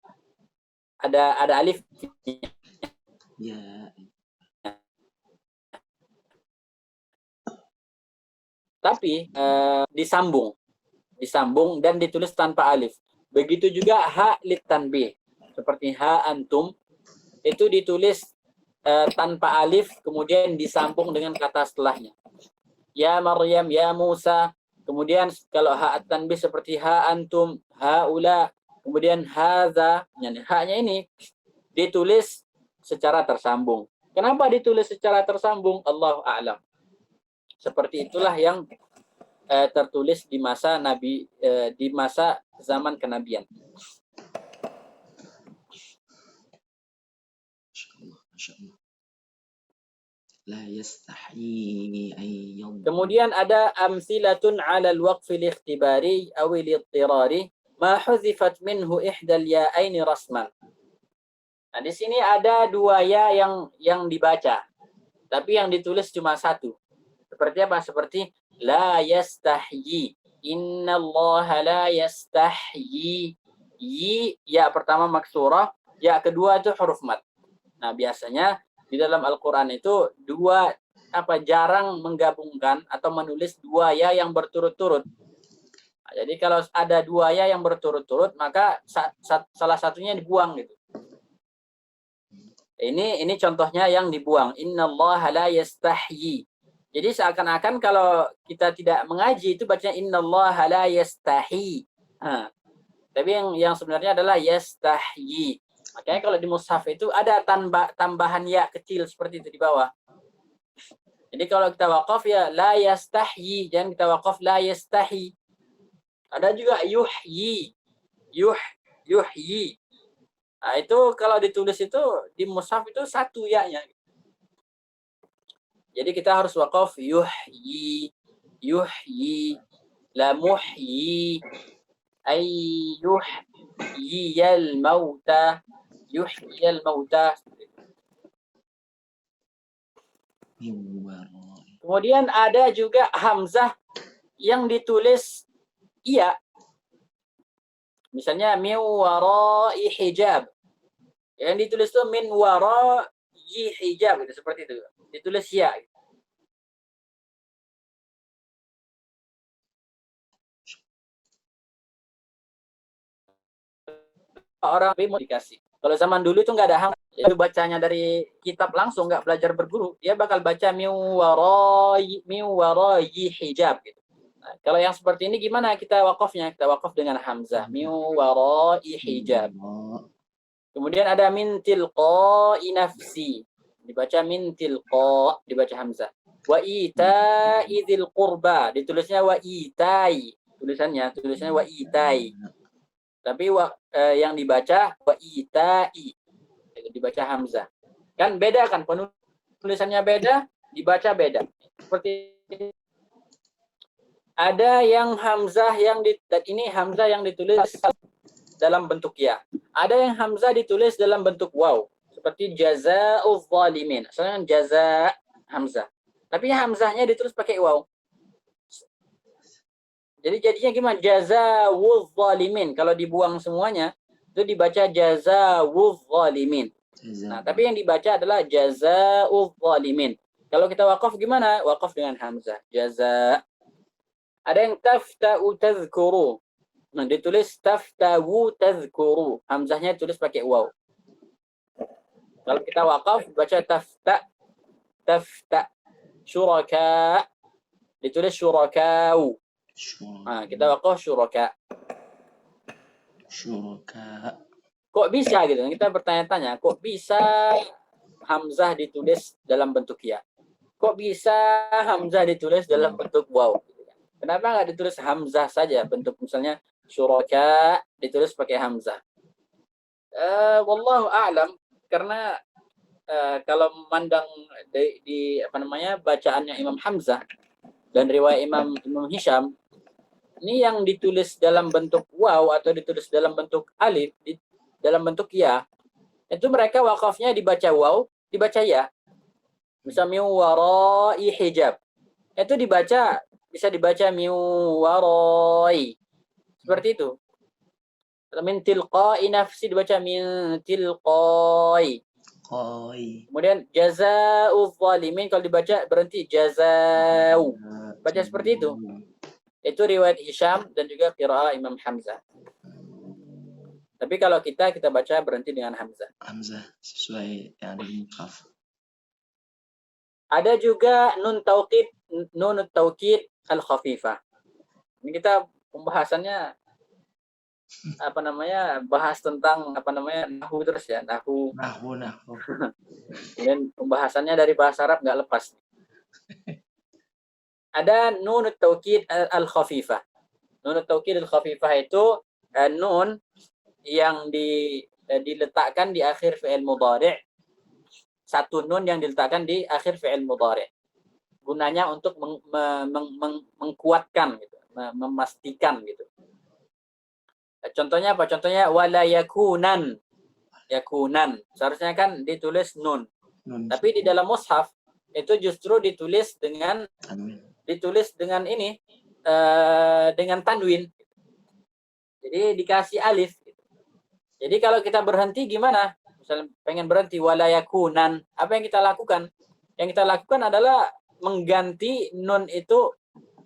B: ada alif.
A: Ya.
B: Tapi disambung dan ditulis tanpa alif. Begitu juga ha lit tanbih. Seperti ha antum itu ditulis tanpa alif kemudian disambung dengan kata setelahnya. Ya Maryam, ya Musa. Kemudian kalau ha at-tanbih seperti ha antum, haula, kemudian hadza, ha-nya ini ditulis secara tersambung. Kenapa ditulis secara tersambung? Allahu a'lam. Seperti itulah yang tertulis di masa Nabi di masa zaman kenabian.
A: La yastahi ayyam.
B: Kemudian ada amsilatun 'ala al-waqf al-ikhtibari aw al-idtirari ma huzifat minhu ihdal ya'aini rasman. Nah, di sini ada dua ya yang dibaca. Tapi yang ditulis cuma satu. Seperti apa? Seperti la yastahyi. Innallaha la yastahyi. Yi ya pertama maksurah, ya kedua itu huruf mad. Nah, biasanya di dalam Al-Qur'an itu jarang menggabungkan atau menulis dua ya yang berturut-turut. Nah, jadi kalau ada dua ya yang berturut-turut, maka salah satunya dibuang gitu. Ini contohnya yang dibuang. Innallaha la yastahyi. Jadi seakan-akan kalau kita tidak mengaji itu bacanya innallaha la yastahi. Nah, tapi yang sebenarnya adalah yastahyi. Makanya kalau di mushaf itu ada tambahan ya kecil seperti itu di bawah. Jadi kalau kita waqaf ya la yastahyi, jangan kita waqaf la yastahi. Ada juga yuhyi. Yuhyi. Nah, itu kalau ditulis itu di mushaf itu satu ya-nya. Jadi kita harus waqaf yuhyi, la muhyi, ay yuhyiyal mauta. Kemudian ada juga hamzah yang ditulis iya. Misalnya min wara'i hijab. Yang ditulis itu min wara'i hijab gitu, seperti itu. Ditulis ya. Orang dikasih. Kalau zaman dulu itu nggak ada hamzah, itu bacanya dari kitab langsung, nggak belajar berguru, dia bakal baca min wara'i hijab gitu. Nah, kalau yang seperti ini gimana kita wakafnya? Kita wakaf dengan hamzah, min wara'i hijab. Kemudian ada min tilqa'i nafsi, dibaca min tilqa, dibaca hamzah. Wa ita'i dzil qurba, ditulisnya wa itai, tulisannya wa itai. Tapi yang dibaca wa itai, dibaca hamzah. Kan beda kan, penulisannya beda, dibaca beda. Seperti ada yang hamzah ini hamzah yang ditulis dalam bentuk ya. Ada yang hamzah ditulis dalam bentuk waw, seperti jazaa'uz zalimin. Asalnya jaza hamzah. Tapi hamzahnya ditulis pakai waw. Jadi jadinya gimana? Jazaa'uz zalimin. Kalau dibuang semuanya, itu dibaca jazaa'uz zalimin. Nah, tapi yang dibaca adalah jazaa'uz zalimin. Kalau kita wakaf gimana? Wakaf dengan hamzah. Jaza. Ada yang tafta'u tazkuru. Nah, ditulis taftawu tazkuru. Hamzahnya tulis pakai waw. Kalau kita wakaf baca tafta. Syuraka. Ditulis syurakau. Nah, kita wakaf syuraka. Kok bisa gitu? Kita bertanya-tanya, kok bisa hamzah ditulis dalam bentuk ya? Kok bisa hamzah ditulis dalam bentuk waw? Kenapa nggak ditulis hamzah saja? Bentuk misalnya syuraka ditulis pakai hamzah. Wallahu a'lam, karena kalau memandang di apa namanya bacaannya Imam Hamzah dan riwayat Imam Hisham, ini yang ditulis dalam bentuk waw atau ditulis dalam bentuk alif, dalam bentuk ya, itu mereka wakafnya dibaca waw, dibaca ya. Misalnya min warai hijab, itu bisa dibaca min warai, seperti itu. Min tilqai nafsi dibaca min tilqai. Kemudian jazaa'uz zalimin kalau dibaca berhenti jazaa'u. Baca seperti itu. Itu riwayat Hisham dan juga qiraah Imam Hamzah. Tapi kalau kita baca berhenti dengan hamzah.
A: Hamzah sesuai yang di mushaf.
B: Ada juga nun taukid al-khafifah. Ini kita pembahasannya bahas tentang nahwu terus ya, nahwu. Dan pembahasannya dari bahasa Arab nggak lepas. Ada nun taukid al-khafifah. Nun taukid al-khafifah itu nun yang diletakkan di akhir fi'il mudhari'. Satu nun yang diletakkan di akhir fi'il mudhari'. Gunanya untuk mengkuatkan gitu, memastikan gitu. Contohnya apa? Contohnya wala yakunan. Yakunan. Seharusnya kan ditulis nun. Tapi di dalam mushaf itu justru ditulis dengan ini dengan tanwin. Jadi dikasih alif. Jadi kalau kita berhenti gimana? Misalnya pengen berhenti wala yakunan, apa yang kita lakukan? Yang kita lakukan adalah mengganti nun itu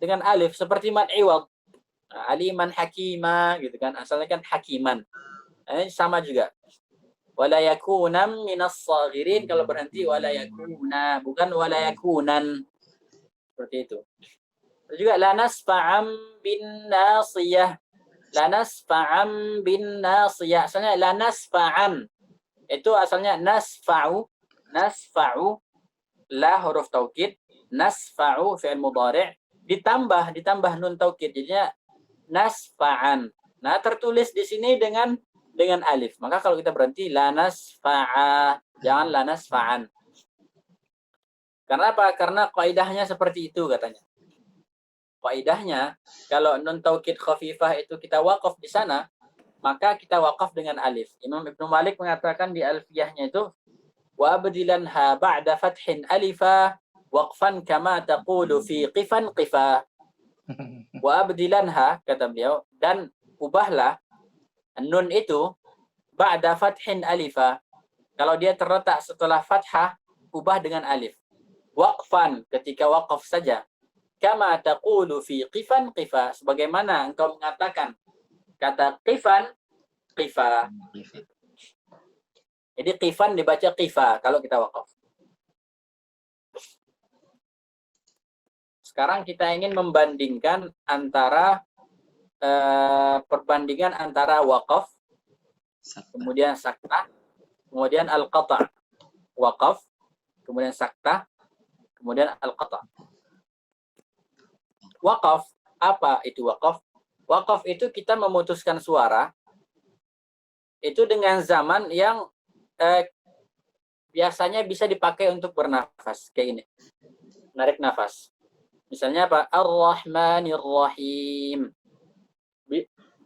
B: dengan alif seperti man iwad. Aliman hakima gitu kan. Asalnya kan hakiman. Ini sama juga. Wala yakunam minas saghirin, kalau berhenti wala yakuna, bukan wala yakunan. Seperti itu. Terus juga la nasfa'am bin nasiyah. La nasfa'am bin nasiyah. Asalnya la nasfa'am. Itu asalnya nasfa'u. Nasfa'u. La huruf taukid. Nasfa'u fi'il mudhari'. Ditambah nun taukid. Jadinya nasfa'an. Nah, tertulis di sini dengan alif. Maka kalau kita berhenti la nasfa'a. Jangan la nasfa'an. Karena apa? Karena kaidahnya seperti itu katanya. Kaidahnya, kalau nun taukid khafifah itu kita wakaf di sana, maka kita wakaf dengan alif. Imam Ibnu Malik mengatakan di alfiyahnya itu, wa abdilanha ba'da fathin alifa waqfan kama taqulu fi qifan qifa. Wa abdilanha, kata beliau, dan ubahlah nun itu ba'da fathin alifa. Kalau dia terletak setelah fathah, ubah dengan alif. Waqfan, ketika waqaf saja. Kama taqulu fi qifan qifa, sebagaimana engkau mengatakan kata qifan qifa. Jadi qifan dibaca qifa kalau kita waqaf. Sekarang kita ingin membandingkan antara perbandingan antara waqaf, kemudian sakta, kemudian al-qata'. Waqaf, kemudian sakta, kemudian al-qata'. Waqaf, apa itu waqaf? Waqaf itu kita memutuskan suara itu dengan zaman yang biasanya bisa dipakai untuk bernafas, kayak ini. Narik nafas. Misalnya apa? Ar-Rahmanir Rahim.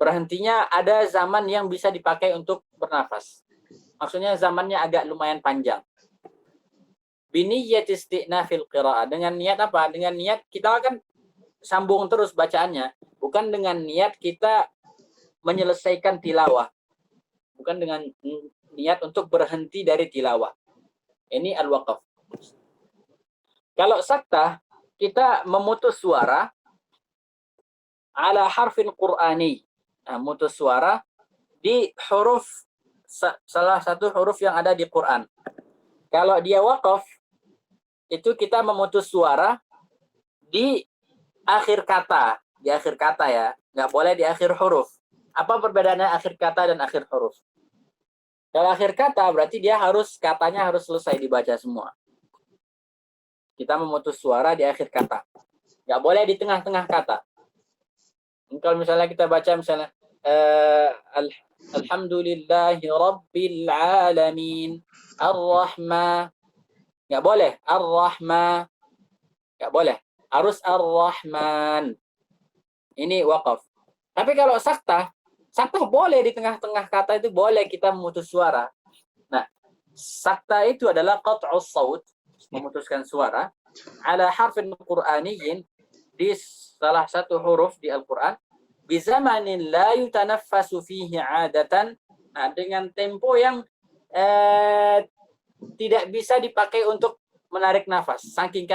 B: berhentinya ada zaman yang bisa dipakai untuk bernafas. Maksudnya zamannya agak lumayan panjang. Biniyat isti'nafil qira'ah. Dengan niat apa? Dengan niat kita akan sambung terus bacaannya. Bukan dengan niat kita menyelesaikan tilawah. Bukan dengan niat untuk berhenti dari tilawah. Ini al-waqaf. Kalau saktah, kita memutus suara ala harfin Qur'ani. Nah, mutus suara di huruf, salah satu huruf yang ada di Quran. Kalau dia waqaf, itu kita memutus suara di akhir kata. Di akhir kata ya. Nggak boleh di akhir huruf. Apa perbedaannya akhir kata dan akhir huruf? Kalau akhir kata berarti dia katanya harus selesai dibaca semua. Kita memutus suara di akhir kata. Nggak boleh di tengah-tengah kata. Kalau misalnya kita baca misalnya Alhamdulillahi Rabbil Alamin Ar-Rahman, nggak boleh Ar-Rahman, nggak boleh, harus Ar-Rahman. Ini waqaf. Tapi kalau saktah boleh di tengah-tengah kata, itu boleh kita memutus suara. Nah, saktah itu adalah qat'us saut, memutuskan suara ala harfin qur'aniyyin, di salah satu huruf di Al-Quran, bizamanin la yutanaffasu fihi 'adatan, nah, dengan tempo yang tidak bisa dipakai untuk menarik nafas. Saking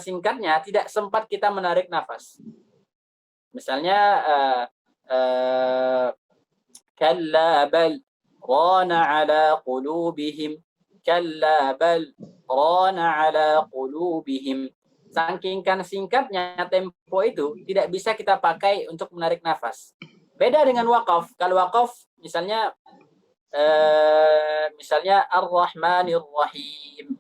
B: singkatnya tidak sempat kita menarik nafas. Misalnya kalla bal rana ala qulubihim, kalla bal rana ala qulubihim. Saking singkatnya tempo itu tidak bisa kita pakai untuk menarik nafas. Beda dengan waqaf. Kalau waqaf misalnya Ar-Rahmanir Rahim,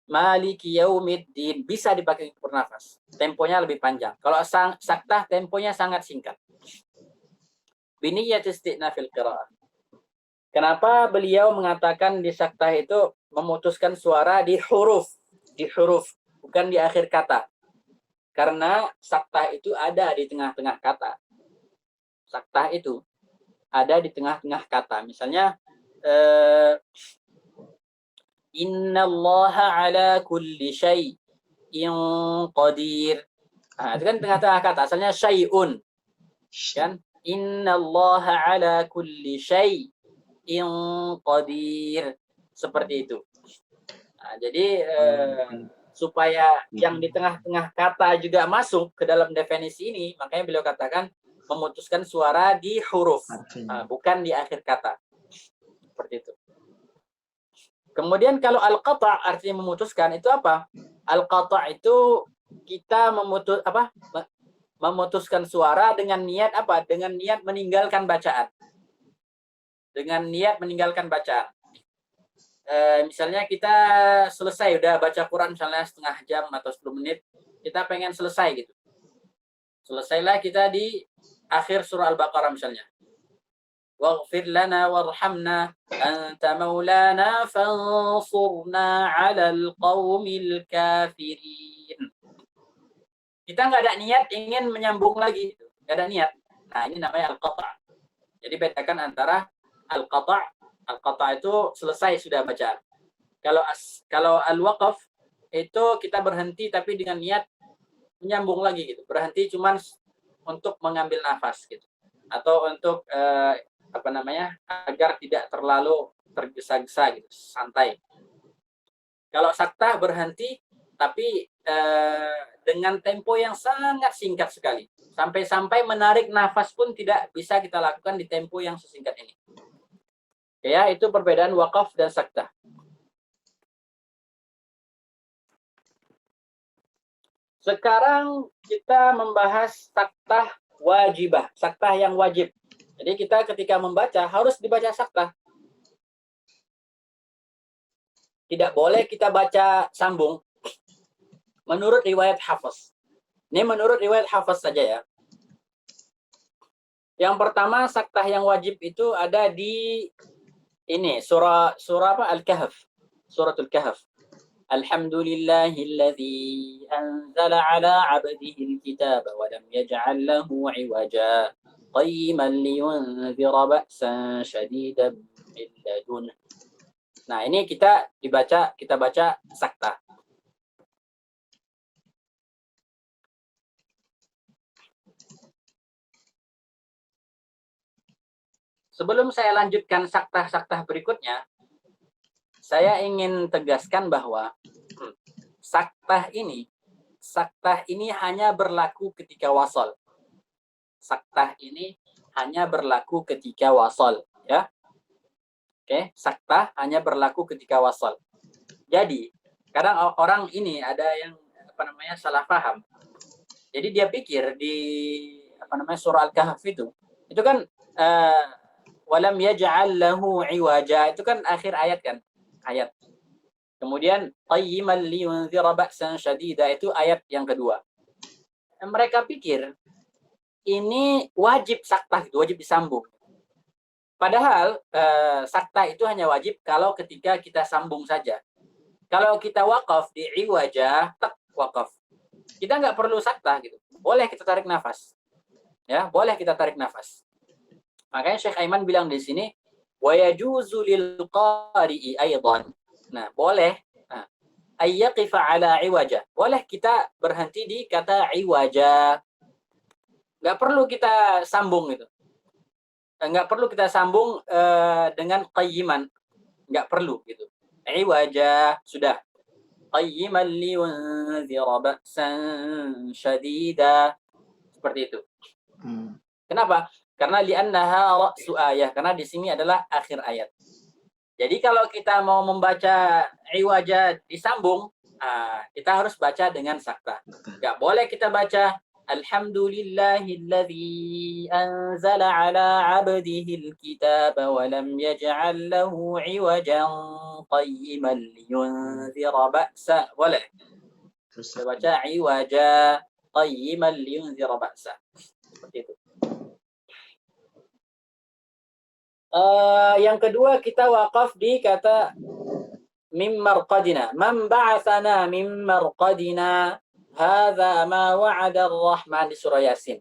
B: Maliki Yaumiddin, bisa dipakai untuk bernafas. Temponya lebih panjang. Kalau saktah temponya sangat singkat. Biniyat isti'nafil qira'ah. Kenapa beliau mengatakan di saktah itu memutuskan suara di huruf, bukan di akhir kata. Karena saktah itu ada di tengah-tengah kata. Saktah itu ada di tengah-tengah kata. Misalnya innallaha ala kulli syai'in qadir. Nah, itu kan tengah-tengah kata. Asalnya syai'un. Kan? Innallaha ala kulli syai'in qadir. Seperti itu. Nah, jadi supaya yang di tengah-tengah kata juga masuk ke dalam definisi ini, makanya beliau katakan memutuskan suara di huruf, bukan di akhir kata. Seperti itu. Kemudian kalau al-qata' artinya memutuskan, itu apa? Al-qata' itu kita memutuskan suara dengan niat apa? Dengan niat meninggalkan bacaan. Dengan niat meninggalkan bacaan. Misalnya kita selesai udah baca Quran misalnya setengah jam atau 10 menit, kita pengen selesai gitu. Selesailah kita di akhir surah Al-Baqarah misalnya. Waghfir lana warhamna anta maulana fansurna 'alal qaumil kafirin. Kita nggak ada niat ingin menyambung lagi, nggak ada niat. Nah, ini namanya al-qata'. Jadi bedakan antara al-qata' itu selesai sudah bacaan. Kalau al-waqaf itu kita berhenti tapi dengan niat menyambung lagi gitu. Berhenti cuman untuk mengambil nafas gitu. Atau untuk agar tidak terlalu tergesa-gesa gitu, santai. Kalau saktah berhenti tapi dengan tempo yang sangat singkat sekali. Sampai-sampai menarik nafas pun tidak bisa kita lakukan di tempo yang sesingkat ini. Ya, itu perbedaan waqaf dan saktah. Sekarang kita membahas saktah wajibah, saktah yang wajib. Jadi kita ketika membaca harus dibaca saktah. Tidak boleh kita baca sambung. Menurut riwayat Hafiz. Ini menurut riwayat Hafiz saja ya. Yang pertama saktah yang wajib itu ada di ini surah apa? Al-Kahf. Suratul Kahf. Alhamdulillahilladzi anzala ala 'abdihi al-kitaba wa lam yaj'al lahu 'iwaja qayyiman liyunzira ba'san shadidan min ladun. Nah, ini kita baca sakta. Sebelum saya lanjutkan sakta-sakta berikutnya, saya ingin tegaskan bahwa sakta ini hanya berlaku ketika wasol. Sakta ini hanya berlaku ketika wasol, ya. Oke, sakta hanya berlaku ketika wasol. Jadi, kadang orang ini ada yang salah paham. Jadi dia pikir di surah Al-Kahf itu kan walam yaj'al lahu 'iwaja, itu kan akhir ayat kan? Ayat. Kemudian qayyiman liyunzira ba'san syadida, itu ayat yang kedua. Mereka pikir ini wajib sakta, itu wajib disambung. Padahal sakta itu hanya wajib kalau ketika kita sambung saja. Kalau kita wakaf di iwaja, tak wakaf. Kita nggak perlu sakta gitu. Boleh kita tarik nafas. Ya, boleh kita tarik nafas. Makanya Syekh Aiman bilang di sini, wa yajuzu lil qari'i aidan. Nah, boleh ayyaqifa ala iwaja. Boleh kita berhenti di kata iwaja. Nggak perlu kita sambung gitu. Nggak perlu kita sambung dengan qayyiman. Nggak perlu gitu. Iwaja, sudah. Qayyiman liyunzira ba'san syadida. Seperti itu. Kenapa? Karena li'annaha ra'su ayah. Karena di sini adalah akhir ayat. Jadi kalau kita mau membaca iwaja disambung, kita harus baca dengan sakta. Nggak boleh kita baca Alhamdulillahilladzi anzala ala 'abdihi al-kitaba wa lam yaj'al lahu 'iwajan qayyiman liyunzira ba'sa. Boleh. Kita baca iwaja qayyiman liyunzira ba'sa. Seperti itu. Yang kedua kita wakaf di kata mim marqadina. Man ba'athana mim marqadina hadza ma wa'ada ar-rahman di surah Yasin.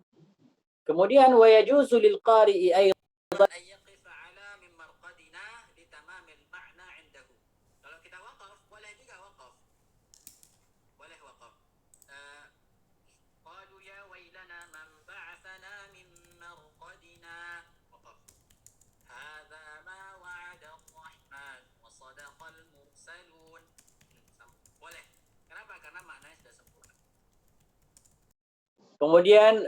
B: Kemudian wa yajuzu lil qari'i aidan an yaqifa ala mim marqadina li tamamil ma'na 'indahu. Kalau kita wakaf boleh juga wakaf. Boleh wakaf. Qalu ya wailana man ba'athana mim marqadina. Boleh. Kenapa? Karena maknanya sudah sempurna. Kemudian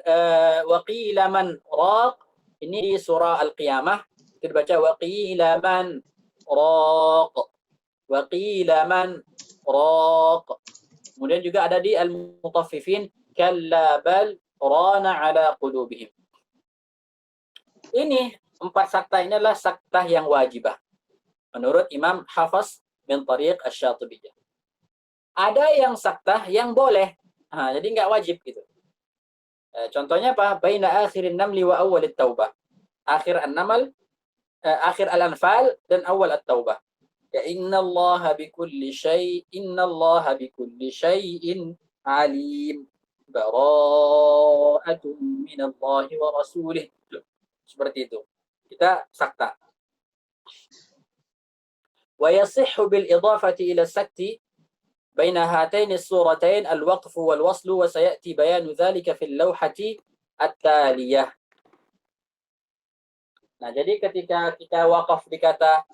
B: waqila man raq, ini di surah Al-Qiyamah kita baca waqila man raq. Waqila man raq. Kemudian juga ada di Al-Mutaffifin kalla bal rana ala qulubihim. Ini 4 sakta ini adalah sakta yang wajibah menurut Imam Hafaz min Tariq Asy-Syatibiyah. Ada yang sakta yang boleh, jadi nggak wajib gitu. Contohnya apa? Baina akhirin namli wa awwal at-taubah. Akhir an-naml, akhir al-anfal dan awal at-taubah. Ya innallaha bikulli syai'in alim. Bara'atun minallahi wa rasulih. Seperti itu. Kita sakta. ويصح بالإضافة إلى السكت بين هاتين السورتين الوقف والوصل وسيأتي بيان ذلك في اللوحة التالية. Nah, jadi ketika kita wakaf di kata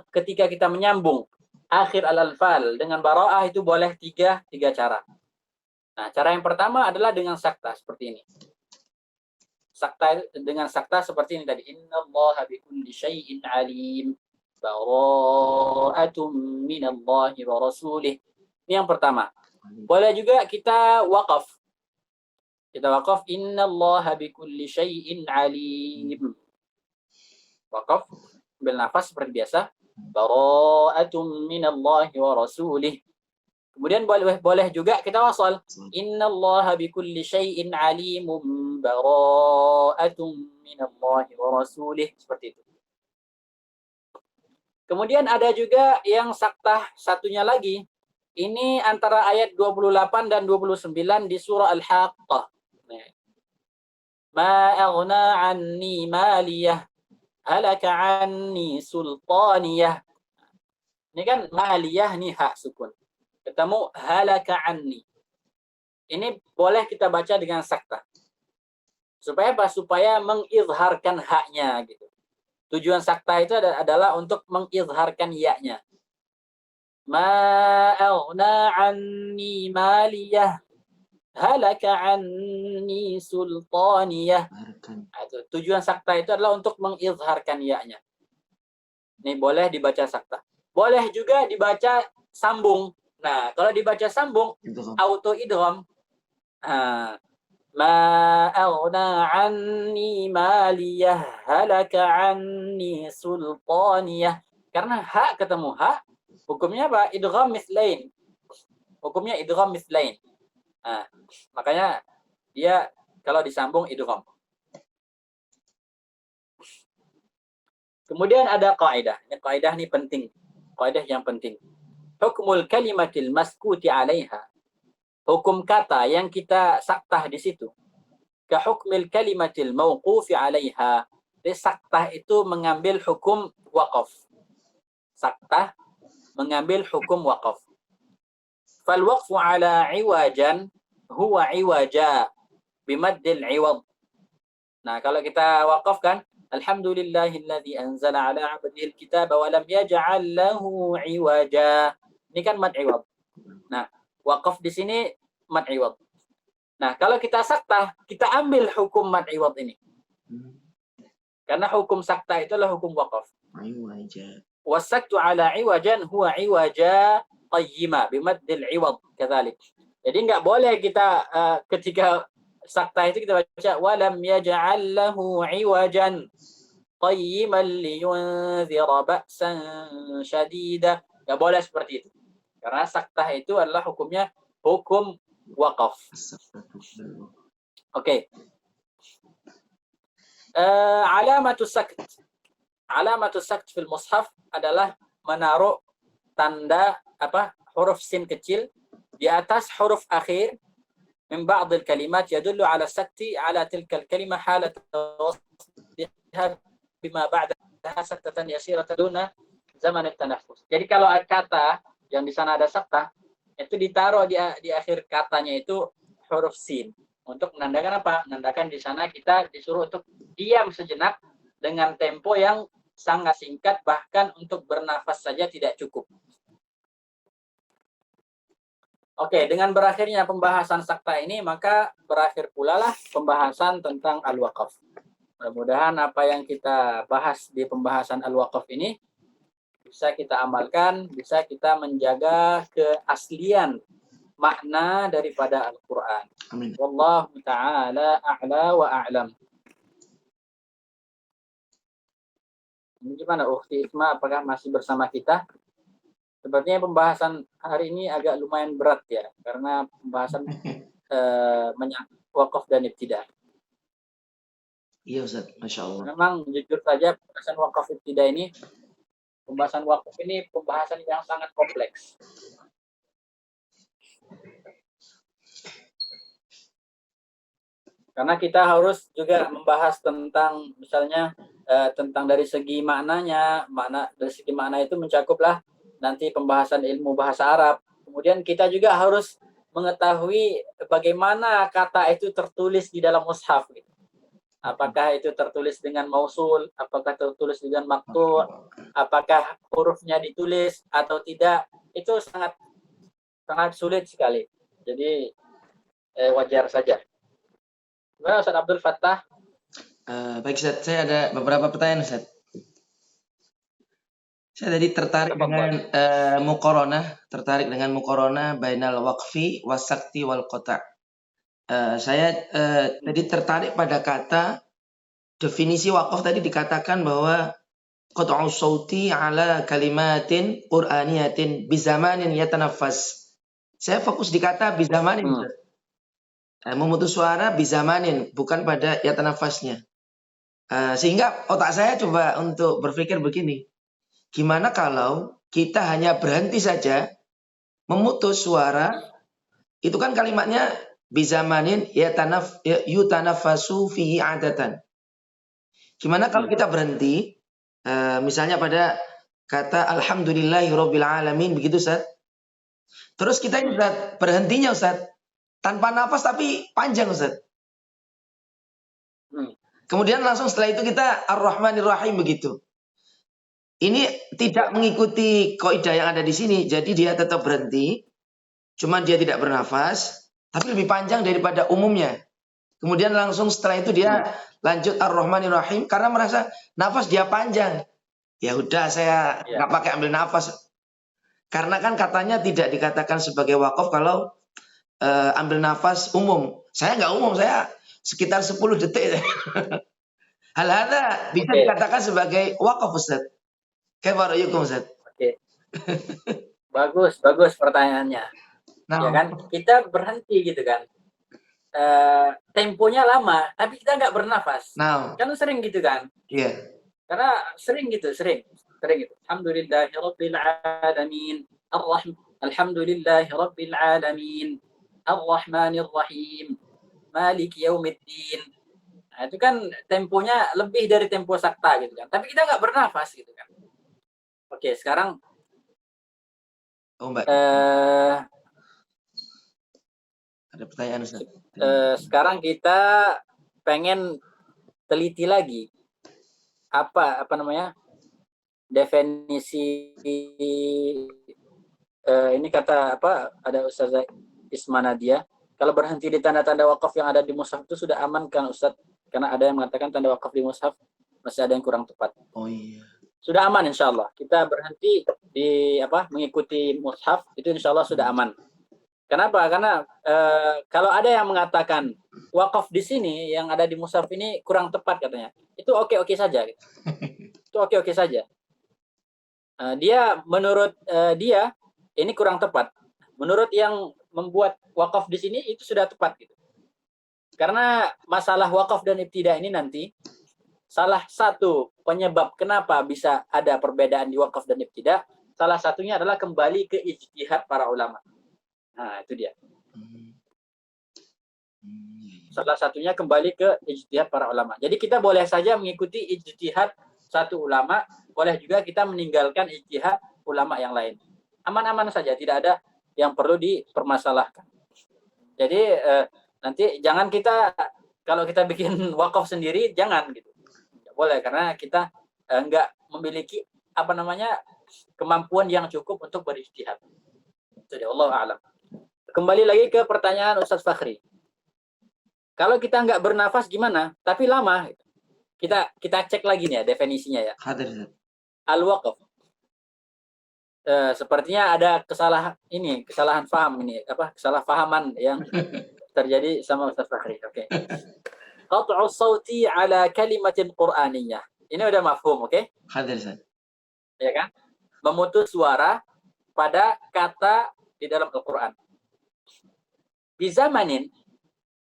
B: ketika kita menyambung akhir al-anfal dengan bara'ah itu boleh tiga cara. Nah, cara yang pertama adalah dengan sakta seperti ini. Dengan sakta seperti ini tadi. Innallaha bikulli syai'in alim. Bara'atum minallahi wa rasulih. Ini yang pertama. Boleh juga kita wakaf. Kita wakaf innallaha bikulli syai'in alim. Wakaf, ambil nafas seperti biasa. Bara'atum minallahi wa rasulih. Kemudian boleh juga kita wasal. Innallaha bikulli syai'in alimum. Bara'atum minallahi wa rasulih. Seperti itu. Kemudian ada juga yang saktah satunya lagi. Ini antara ayat 28 dan 29 di surah Al-Haqqah. Ma aghna anni maliyah, halaka anni sultaniyah. Ini kan maliyah, nih hak sukun. Ketemu halaka anni. Ini boleh kita baca dengan saktah. Supaya apa? Supaya mengizharkan haknya gitu. Tujuan saktah itu adalah untuk mengizharkan ya-nya. Ma aghna anni maliyah, halaka anni sultaniyah. Tujuan saktah itu adalah untuk mengizharkan ya-nya. Ini boleh dibaca saktah. Boleh juga dibaca sambung. Nah, kalau dibaca sambung, auto idgham. Ma aghna anni maliyah, halaka anni sultaniyah. Karena hak ketemu hak, hukumnya apa? Idgham mislain. Hukumnya idgham mislain. Nah, makanya dia kalau disambung idgham. Kemudian ada kaidah. Ini kaidah ini penting. Kaidah yang penting. Hukmul kalimatil maskuti 'alaiha. Hukum kata yang kita saktah di situ. Ka hukmil kalimatil mauqufi 'alaiha. Jadi saktah itu mengambil hukum waqaf. Saktah mengambil hukum waqaf. Fal waqfu 'ala 'iwajan huwa 'iwaja bimaddil 'iwad. Nah, kalau kita waqafkan alhamdulillahilladzi anzala 'ala 'abdihi al-kitaba wa lam yaj'al lahu 'iwaja. Ini kan mad 'iwad. Nah, waqaf di sini mad 'iwad. Nah, kalau kita saktah, kita ambil hukum mad 'iwad ini. Karena hukum saktah itu adalah hukum waqaf. 'Iwaja. Wasaktu 'ala 'iwajan huwa 'iwaja qayyima bimaddil 'iwad kadzalik. Jadi enggak boleh kita ketika saktah itu kita baca walam yaj'al lahu 'iwajan qayyiman liyunzira ba'san syadida. Enggak boleh seperti itu. Karena saktah itu adalah hukumnya hukum waqaf. Oke. Alamatus sakt. Alamatus sakt fil mushaf adalah menaruh tanda huruf sin kecil di atas huruf akhir min ba'd al-kalimat yadullu ala sakti ala tilka al-kalimah halat wasliha bima ba'daha saktatan yasiratan duna zaman at-tanaffus. Jadi kalau kata yang di sana ada saktah itu ditaruh di akhir katanya itu huruf sin untuk menandakan apa? Menandakan di sana kita disuruh untuk diam sejenak dengan tempo yang sangat singkat, bahkan untuk bernafas saja tidak cukup. Oke, dengan berakhirnya pembahasan saktah ini, maka berakhir pula lah pembahasan tentang al-waqaf. Mudah-mudahan apa yang kita bahas di pembahasan al-waqaf ini bisa kita amalkan, bisa kita menjaga keaslian makna daripada Al-Quran. Amin. Wallahu ta'ala a'la wa a'lam. Ini gimana Ukhti Isma, apakah masih bersama kita? Sepertinya pembahasan hari ini agak lumayan berat ya, karena pembahasan menyangkut wakaf dan ibtidah.
A: Iya Ustaz, Masya Allah.
B: Memang jujur saja pembahasan wakaf ibtidah ini, pembahasan wakaf ini pembahasan yang sangat kompleks. Karena kita harus juga membahas tentang misalnya tentang dari segi maknanya, dari segi makna itu mencakuplah nanti pembahasan ilmu bahasa Arab. Kemudian kita juga harus mengetahui bagaimana kata itu tertulis di dalam mushaf. Apakah itu tertulis dengan mausul, apakah tertulis dengan maqtu', apakah hurufnya ditulis atau tidak. Itu sangat sulit sekali. Jadi wajar saja. Gimana Ustaz Abdul Fattah?
A: Baik Ustaz, saya ada beberapa pertanyaan Ustaz. Saya tadi tertarik dengan muqaranah bainal waqfi wasakti wal qata'. Saya tadi tertarik pada kata definisi wakaf tadi dikatakan bahwa qat'u sauti ala kalimatin qur'aniyatin bizamanin yatanaffas. Saya fokus di kata bizamanin. Memutus suara bizamanin, bukan pada yatanafasnya. Sehingga otak saya coba untuk berpikir begini. Gimana kalau kita hanya berhenti saja, memutus suara, itu kan kalimatnya bizamanin yutanafasu fihi adatan. Gimana kalau kita berhenti, misalnya pada kata alhamdulillahirabbil alamin, begitu Ustaz? Terus kita ini Ustaz, berhentinya Ustaz, tanpa nafas tapi panjang Ustaz. Kemudian langsung setelah itu kita ar-Rahmanir Rahim begitu. Ini tidak mengikuti kaidah yang ada di sini, jadi dia tetap berhenti, cuma dia tidak bernafas, tapi lebih panjang daripada umumnya. Kemudian langsung setelah itu dia lanjut ar-Rahmanir Rahim karena merasa nafas dia panjang. Ya udah saya nggak pakai ambil nafas. Karena kan katanya tidak dikatakan sebagai wakaf kalau ambil nafas umum. Saya nggak umum, saya sekitar 10 detik. Hal-hal bisa dikatakan sebagai wakaf Ustaz. Kayak ra'yukum Ustaz?
B: Oke. Bagus pertanyaannya. Ya kan, kita berhenti gitu kan. Temponya lama, tapi kita nggak bernafas. Kan sering gitu kan?
A: Iya.
B: Karena sering gitu. Alhamdulillahirabbil alamin. Alhamdulillahirabbil alamin. Ar-Rahmanir Rahim. Maliki yaumiddin. Nah, itu kan temponya lebih dari tempo sakta gitu kan. Tapi kita nggak bernafas gitu kan. Oke, sekarang
A: ada pertanyaan Ustaz.
B: Sekarang kita pengen teliti lagi apa namanya definisi ini kata apa, ada Ustazah Isma Nadia, kalau berhenti di tanda-tanda wakaf yang ada di mushaf itu sudah aman kan Ustaz? Karena ada yang mengatakan tanda wakaf di mushaf masih ada yang kurang tepat.
A: Oh iya.
B: Sudah aman insya Allah. Kita berhenti di mengikuti mushaf itu insya Allah sudah aman. Kenapa? Karena kalau ada yang mengatakan wakaf di sini yang ada di mushaf ini kurang tepat katanya, itu oke-oke saja. Gitu. Itu oke-oke saja. Dia menurut dia ini kurang tepat. Menurut yang membuat wakaf di sini itu sudah tepat gitu. Karena masalah wakaf dan ibtidah ini nanti salah satu penyebab kenapa bisa ada perbedaan di wakaf dan ibtidah, salah satunya adalah kembali ke ijtihad para ulama. Nah, itu dia. Salah satunya kembali ke ijtihad para ulama. Jadi kita boleh saja mengikuti ijtihad satu ulama, boleh juga kita meninggalkan ijtihad ulama yang lain. Aman-aman saja, tidak ada yang perlu dipermasalahkan. Jadi nanti jangan kita, kalau kita bikin wakaf sendiri, jangan gitu. Tidak boleh, karena kita enggak memiliki apa namanya kemampuan yang cukup untuk berijtihad. Jadi Allah a'lam. Kembali lagi ke pertanyaan Ustaz Fakhri. Kalau kita nggak bernafas gimana? Tapi lama. Kita cek lagi nih ya definisinya ya. Al-waqf. Sepertinya ada kesalahan paham ini, kesalahpahaman yang terjadi sama Ustaz Fakhri. Oke. Qat'u sauti ala kalimatin Qur'aniyah. Ini udah mafhum, oke? Ya kan? Memutus suara pada kata di dalam Al-Qur'an. Di zamanin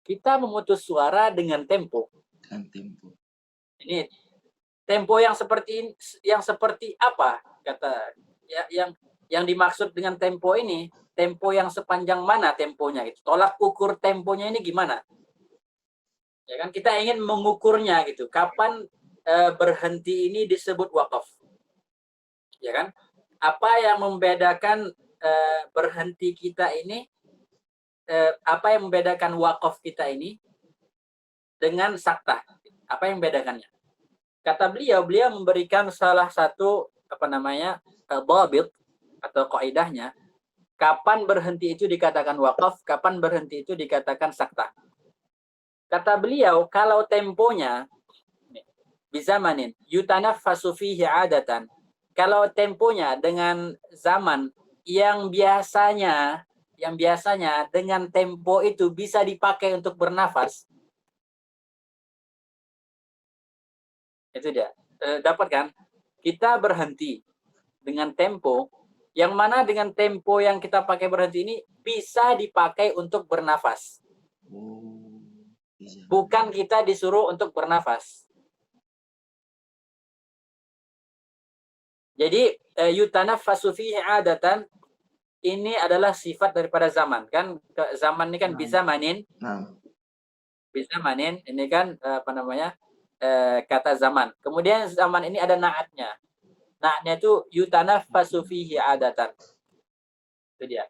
B: kita memutus suara dengan tempo. Ini tempo yang seperti apa kata ya, yang dimaksud dengan tempo ini, tempo yang sepanjang mana temponya gitu. Tolak ukur temponya ini gimana? Ya kan kita ingin mengukurnya gitu. Kapan berhenti ini disebut wakaf? Ya kan? Apa yang membedakan berhenti kita ini, apa yang membedakan wakaf kita ini dengan sakta? Apa yang membedakannya? Kata beliau memberikan salah satu dhabit atau kaidahnya, kapan berhenti itu dikatakan wakaf, kapan berhenti itu dikatakan sakta. Kata beliau, kalau temponya bizamanin yutanaffasu fihi adatan, kalau temponya dengan zaman yang biasanya dengan tempo itu bisa dipakai untuk bernafas, itu dia. Dapat kan? Kita berhenti dengan tempo yang mana dengan tempo yang kita pakai berhenti ini bisa dipakai untuk bernafas. Bukan kita disuruh untuk bernafas. Jadi yutanaffasu fihi adatan ini adalah sifat daripada zaman kan. Zaman ini kan bisa manin. Bisa manin ini kan apa namanya? Kata zaman. Kemudian zaman ini ada naatnya. Naatnya itu yutanaffasu fihi adatan. Itu dia.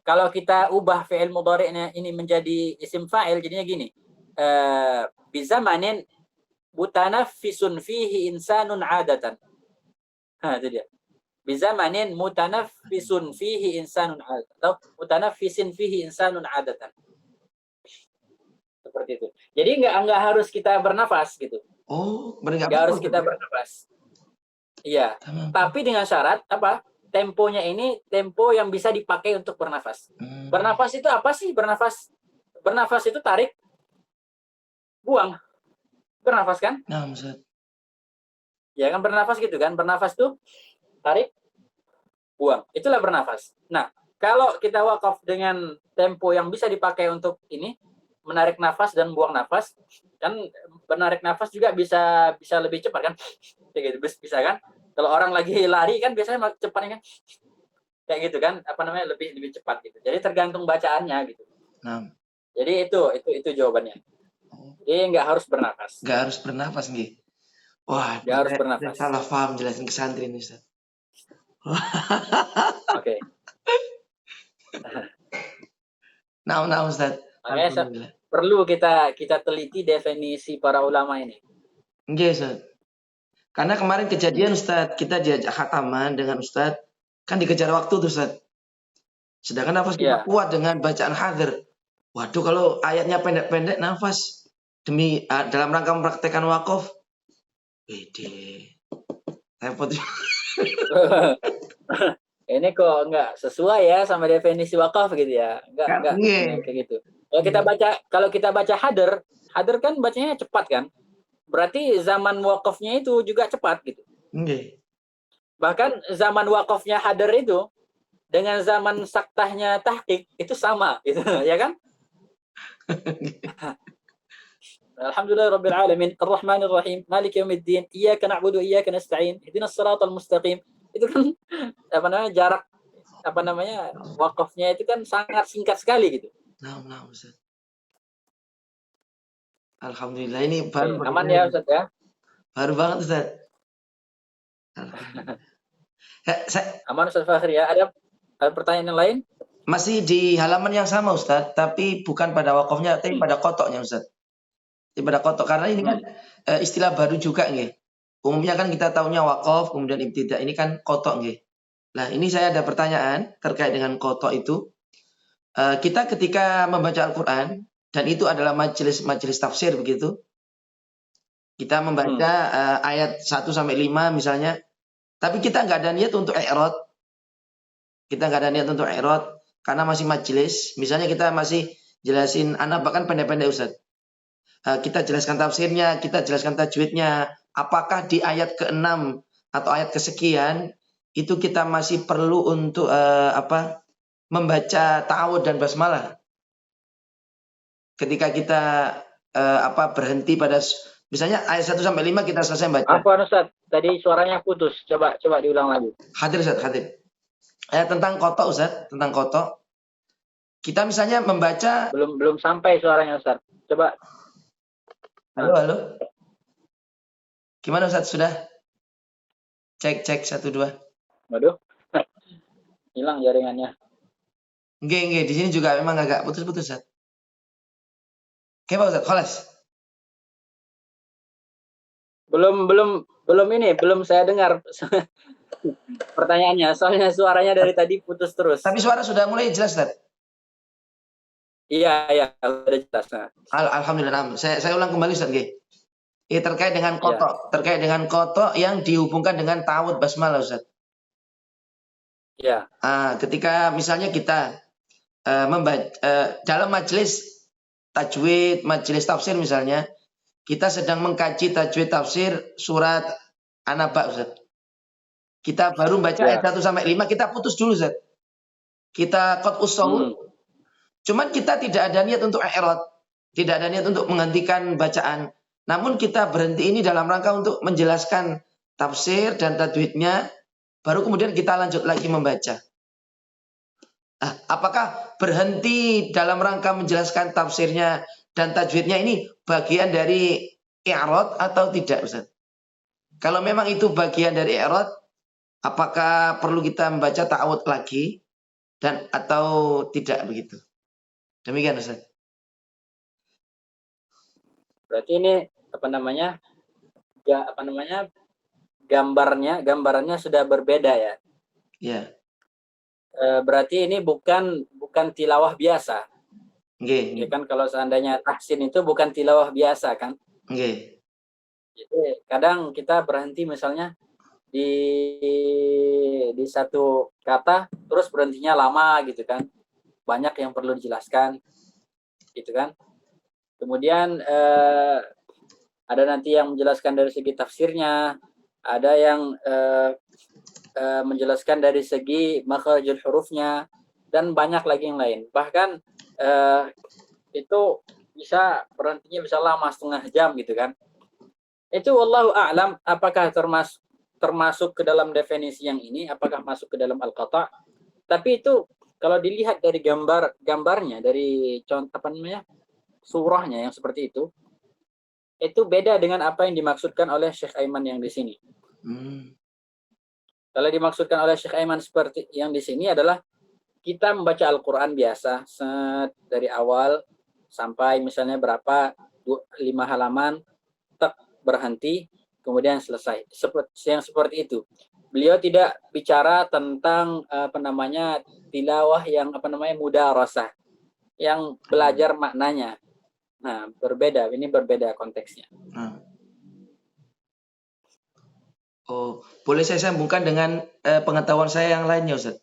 B: Kalau kita ubah fi'il mudhari'nya ini menjadi isim fa'il jadinya gini. Bizamanin mutanaffisun fihi insanun adatan. Itu dia. Bizamanin mutanaffisun fihi insanun adatan. Atau mutanaffisin fihi insanun adatan. Seperti itu. Jadi enggak harus kita bernafas gitu.
A: Oh,
B: enggak harus kita bernafas. Iya. Tapi dengan syarat apa? Temponya ini tempo yang bisa dipakai untuk bernafas. Bernafas itu apa sih? Bernafas itu tarik, buang. Bernafas kan?
A: Nah, Ustaz.
B: Ya kan bernafas gitu kan? Bernafas tuh tarik, buang. Itulah bernafas. Nah, kalau kita wakaf dengan tempo yang bisa dipakai untuk ini, menarik nafas dan buang nafas, kan menarik nafas juga bisa lebih cepat kan? Kayak gitu, bisa kan? Kalau orang lagi lari kan biasanya cepatnya kan kayak gitu kan, apa namanya lebih cepat gitu. Jadi tergantung bacaannya gitu.
A: Nah.
B: Jadi itu jawabannya. Jadi nggak harus bernafas.
A: Nggak harus bernafas nih. Wah,
B: nggak harus bernafas.
A: Salah paham jelasin ke santri nih, Ustaz.
B: Oke.
A: Nah, Ustaz.
B: Makanya perlu kita teliti definisi para ulama ini.
A: Nggih, Ustaz. Karena kemarin kejadian Ustaz, kita diajak khataman dengan Ustaz, kan dikejar waktu tuh Ustaz. Sedangkan nafas kita kuat dengan bacaan hadir. Waduh, kalau ayatnya pendek-pendek nafas demi dalam rangka mempraktekkan wakaf. Wede. Repot.
B: Ini kok enggak sesuai ya sama definisi wakaf gitu ya. Enggak kayak gitu. Kalau kita baca hadir kan bacanya cepat kan? Berarti zaman wakafnya itu juga cepat gitu. Bahkan zaman wakafnya hadir itu dengan zaman saktahnya tahqiq itu sama gitu, ya kan? Alhamdulillahirabbil alamin, arrahmanir rahim, maliki yaumiddin, iyyaka na'budu wa iyyaka nasta'in, ihdinas siratal mustaqim. Itu kan apa namanya jarak apa namanya wakafnya itu kan sangat singkat sekali gitu.
A: Nah, Ustaz. Alhamdulillah ini baru
B: aman ya Ustaz ya.
A: Baru banget Ustaz.
B: Aman Ustaz Fakhri ya. Ada pertanyaan yang lain?
A: Masih di halaman yang sama Ustaz, tapi bukan pada wakafnya, tapi pada kotoknya Ustaz. Pada kotok karena ini kan istilah baru juga nggih. Umumnya kan kita tahunya wakaf, kemudian ibtida, ini kan kotok nggih. Nah, ini saya ada pertanyaan terkait dengan kotok itu. Kita ketika membaca Al-Qur'an dan itu adalah majelis tafsir begitu. Kita membaca ayat 1 sampai 5 misalnya. Tapi kita nggak ada niat untuk i'rad. Kita nggak ada niat untuk i'rad karena masih majelis. Misalnya kita masih jelasin anak bahkan pendek-pendek Ustaz. Kita jelaskan tafsirnya, kita jelaskan tajwidnya. Apakah di ayat ke-6 atau ayat kesekian itu kita masih perlu untuk membaca ta'awudz dan basmalah? Ketika kita berhenti pada misalnya ayat 1 sampai 5 kita selesai baca.
B: Apa Ustaz? Tadi suaranya putus. Coba diulang lagi.
A: Hadir Ustaz, hadir. Tentang kotok Ustaz, tentang kotok. Kita misalnya membaca
B: belum sampai suaranya Ustaz. Coba.
A: Halo. Gimana Ustaz, sudah? Cek 1 2.
B: Waduh. Hilang jaringannya.
A: Nggih, di sini juga memang agak putus-putus Ustaz. Oke Pak Ustaz, khalas.
B: Belum saya dengar pertanyaannya. Soalnya suaranya dari tadi putus terus.
A: Tapi suara sudah mulai jelas, Ustaz?
B: Iya, sudah jelas.
A: Alhamdulillah. Saya ulang kembali, Ustaz. Ini terkait dengan kotok. Terkait dengan kotok yang dihubungkan dengan ta'awudz basmalah, Ustaz.
B: Iya.
A: Ketika misalnya kita membaca dalam majelis tajwid, majelis tafsir misalnya, kita sedang mengkaji tajwid tafsir surat An-Naba, Ustaz. Kita baru baca ayat 1 sampai 5, kita putus dulu, Ustaz. Kita qad usawul. Cuman kita tidak ada niat untuk i'rad, tidak ada niat untuk menghentikan bacaan. Namun kita berhenti ini dalam rangka untuk menjelaskan tafsir dan tajwidnya, baru kemudian kita lanjut lagi membaca. Nah, apakah berhenti dalam rangka menjelaskan tafsirnya dan tajwidnya ini bagian dari i'rad atau tidak, Ustaz? Kalau memang itu bagian dari i'rad, apakah perlu kita membaca ta'awudz lagi dan atau tidak begitu? Demikian, Ustaz.
B: Berarti ini gambarannya sudah berbeda ya.
A: Ya.
B: Berarti ini bukan tilawah biasa.
A: Okay.
B: Ya kan, kalau seandainya tahsin itu bukan tilawah biasa kan.
A: Okay.
B: Jadi kadang kita berhenti misalnya di satu kata terus berhentinya lama gitu kan. Banyak yang perlu dijelaskan gitu kan. Kemudian ada nanti yang menjelaskan dari segi tafsirnya, ada yang menjelaskan dari segi makharijul hurufnya, dan banyak lagi yang lain. Bahkan itu bisa berhentinya bisa lama setengah jam gitu kan. Itu wallahu a'lam apakah termasuk ke dalam definisi yang ini, apakah masuk ke dalam al-qata'. Tapi itu kalau dilihat dari gambarnya, dari contoh surahnya yang seperti itu beda dengan apa yang dimaksudkan oleh Syekh Aiman yang di sini. Kalau dimaksudkan oleh Syekh Aiman seperti yang di sini adalah kita membaca Al-Quran biasa dari awal sampai misalnya 5 halaman, tak berhenti, kemudian selesai. Yang seperti itu. Beliau tidak bicara tentang tilawah yang mudarasah, yang belajar maknanya. Nah, ini berbeda konteksnya.
A: Oh, boleh saya sambungkan dengan pengetahuan saya yang lainnya, Ustaz?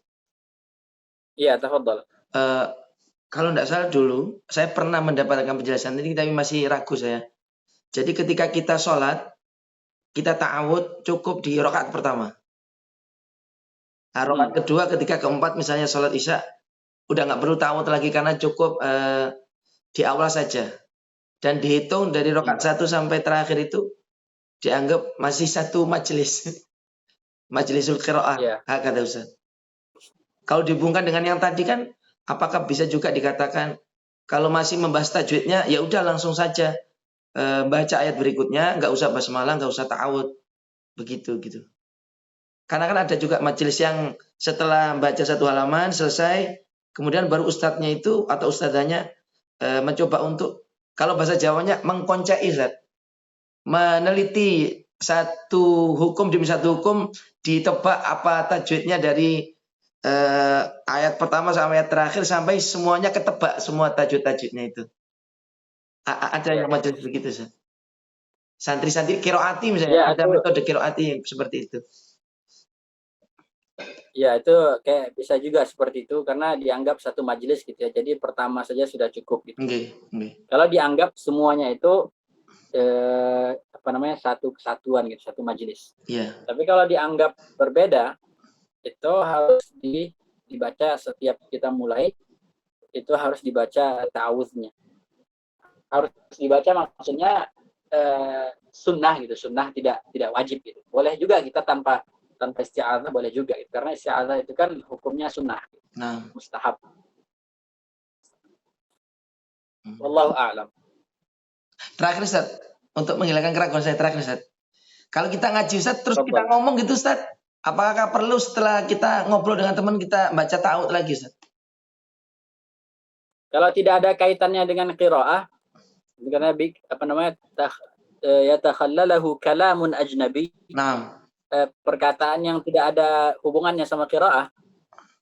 B: Iya, tafadhol.
A: Kalau tidak salah dulu, saya pernah mendapatkan penjelasan ini, tapi masih ragu saya. Jadi ketika kita sholat, kita ta'awud cukup di rakaat pertama. Nah, rakaat kedua, ketika keempat, misalnya sholat isya, udah nggak perlu ta'awud lagi karena cukup di awal saja. Dan dihitung dari rakaat 1 sampai terakhir itu dianggap masih satu majelis. Majelisul qiraah, kata Ustaz. Kalau dihubungkan dengan yang tadi kan, apakah bisa juga dikatakan kalau masih membahas tajwidnya, ya udah langsung saja baca ayat berikutnya, nggak usah basmalah, nggak usah ta'awud, begitu gitu. Karena kan ada juga majelis yang setelah baca satu halaman selesai, kemudian baru ustadznya itu atau ustadzanya mencoba untuk, kalau bahasa Jawanya mengkoncai, meneliti satu hukum demi satu hukum, ditebak apa tajwidnya dari ayat pertama sampai ayat terakhir sampai semuanya ketebak semua tajwidnya itu. Ada yang majelis begitu, Ustaz. Santri-santri kiroati misalnya, ada metode kiroati seperti itu.
B: Ya, itu kayak bisa juga seperti itu karena dianggap satu majelis gitu ya. Jadi pertama saja sudah cukup gitu. Kalau dianggap semuanya itu satu kesatuan gitu, satu majelis. Tapi kalau dianggap berbeda, itu harus dibaca setiap kita mulai, itu harus dibaca ta'awudznya. Harus dibaca maksudnya sunnah gitu, sunnah tidak wajib gitu. Boleh juga kita tanpa isti'adzah, boleh juga gitu. Karena isti'adzah itu kan hukumnya sunnah, mustahab. Wallahu a'lam.
A: Terakhir, Ustaz, untuk menghilangkan keraguan saya, terakhir, Ustaz. Kalau kita ngaji, Ustaz, terus kita ngomong gitu, Ustaz, apakah perlu setelah kita ngobrol dengan teman kita baca ta'awudz lagi, Ustaz?
B: Kalau tidak ada kaitannya dengan qiraah, karena yatakhallalahu kalamun ajnabi. Perkataan yang tidak ada hubungannya sama qiraah,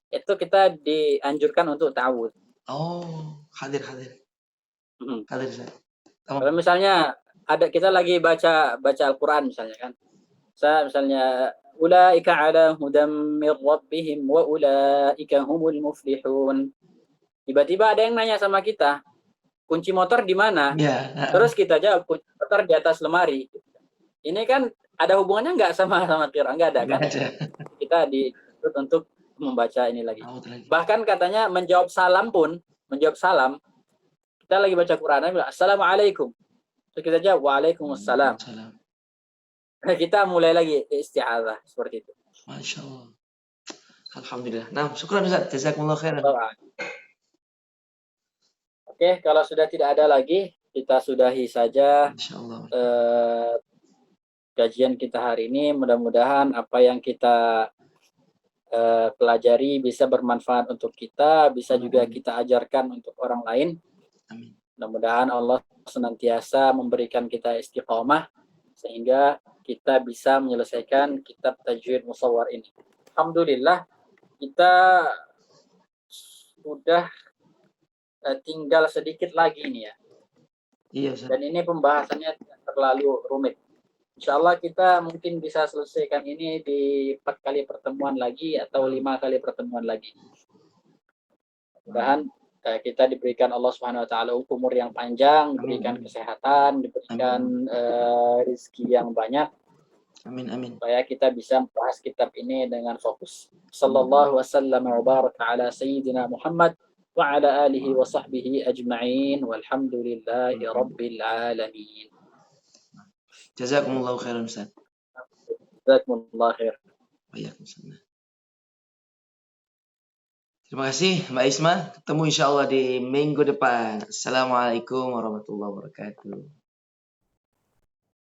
B: itu kita dianjurkan untuk ta'awudz.
A: Oh, hadir. Hadir, Ustaz.
B: Kalau misalnya kita lagi baca Al-Quran misalnya kan. Misalnya ulaika ala hudam mir rabbihim wa ulaika humul muflihun. Tiba-tiba ada yang nanya sama kita, kunci motor di mana? Terus kita jawab, kunci motor di atas lemari. Ini kan ada hubungannya nggak sama qiraah? Nggak ada kan? Kita dituntut untuk membaca ini lagi. Bahkan katanya menjawab salam, kita lagi baca Quran, bilang assalamualaikum. Kita jawab waalaikumsalam. Kita mulai lagi isti'adzah seperti itu.
A: Masya Allah. Alhamdulillah. Nah, syukran Ustaz. Jazakumullah khairan.
B: Oke, kalau sudah tidak ada lagi, kita sudahi saja kajian kita hari ini. Mudah-mudahan apa yang kita pelajari bisa bermanfaat untuk kita, bisa juga kita ajarkan untuk orang lain. Mudah-mudahan Allah senantiasa memberikan kita istiqomah sehingga kita bisa menyelesaikan kitab Tajwid Musawwar ini. Alhamdulillah kita sudah tinggal sedikit lagi nih ya.
A: Iya,
B: dan ini pembahasannya tidak terlalu rumit. Insya Allah kita mungkin bisa selesaikan ini di 4 kali pertemuan lagi atau 5 kali pertemuan lagi. Mudah-mudahan kita diberikan Allah Subhanahu Wa Taala umur yang panjang, diberikan kesehatan, diberikan rezeki yang banyak.
A: Amin amin.
B: Supaya kita bisa membahas kitab ini dengan fokus. Sallallahu wasallam wa baraka ala sayyidina Muhammad wa ala alihi wa sahbihi ajma'in walhamdulillahi rabbil alamin.
A: Jazakumullah khairan Ustaz.
B: Jazakumullah khair.
A: Waalaikumsalam. Terima kasih Mbak Isma. Ketemu insya Allah di minggu depan. Assalamualaikum warahmatullahi wabarakatuh.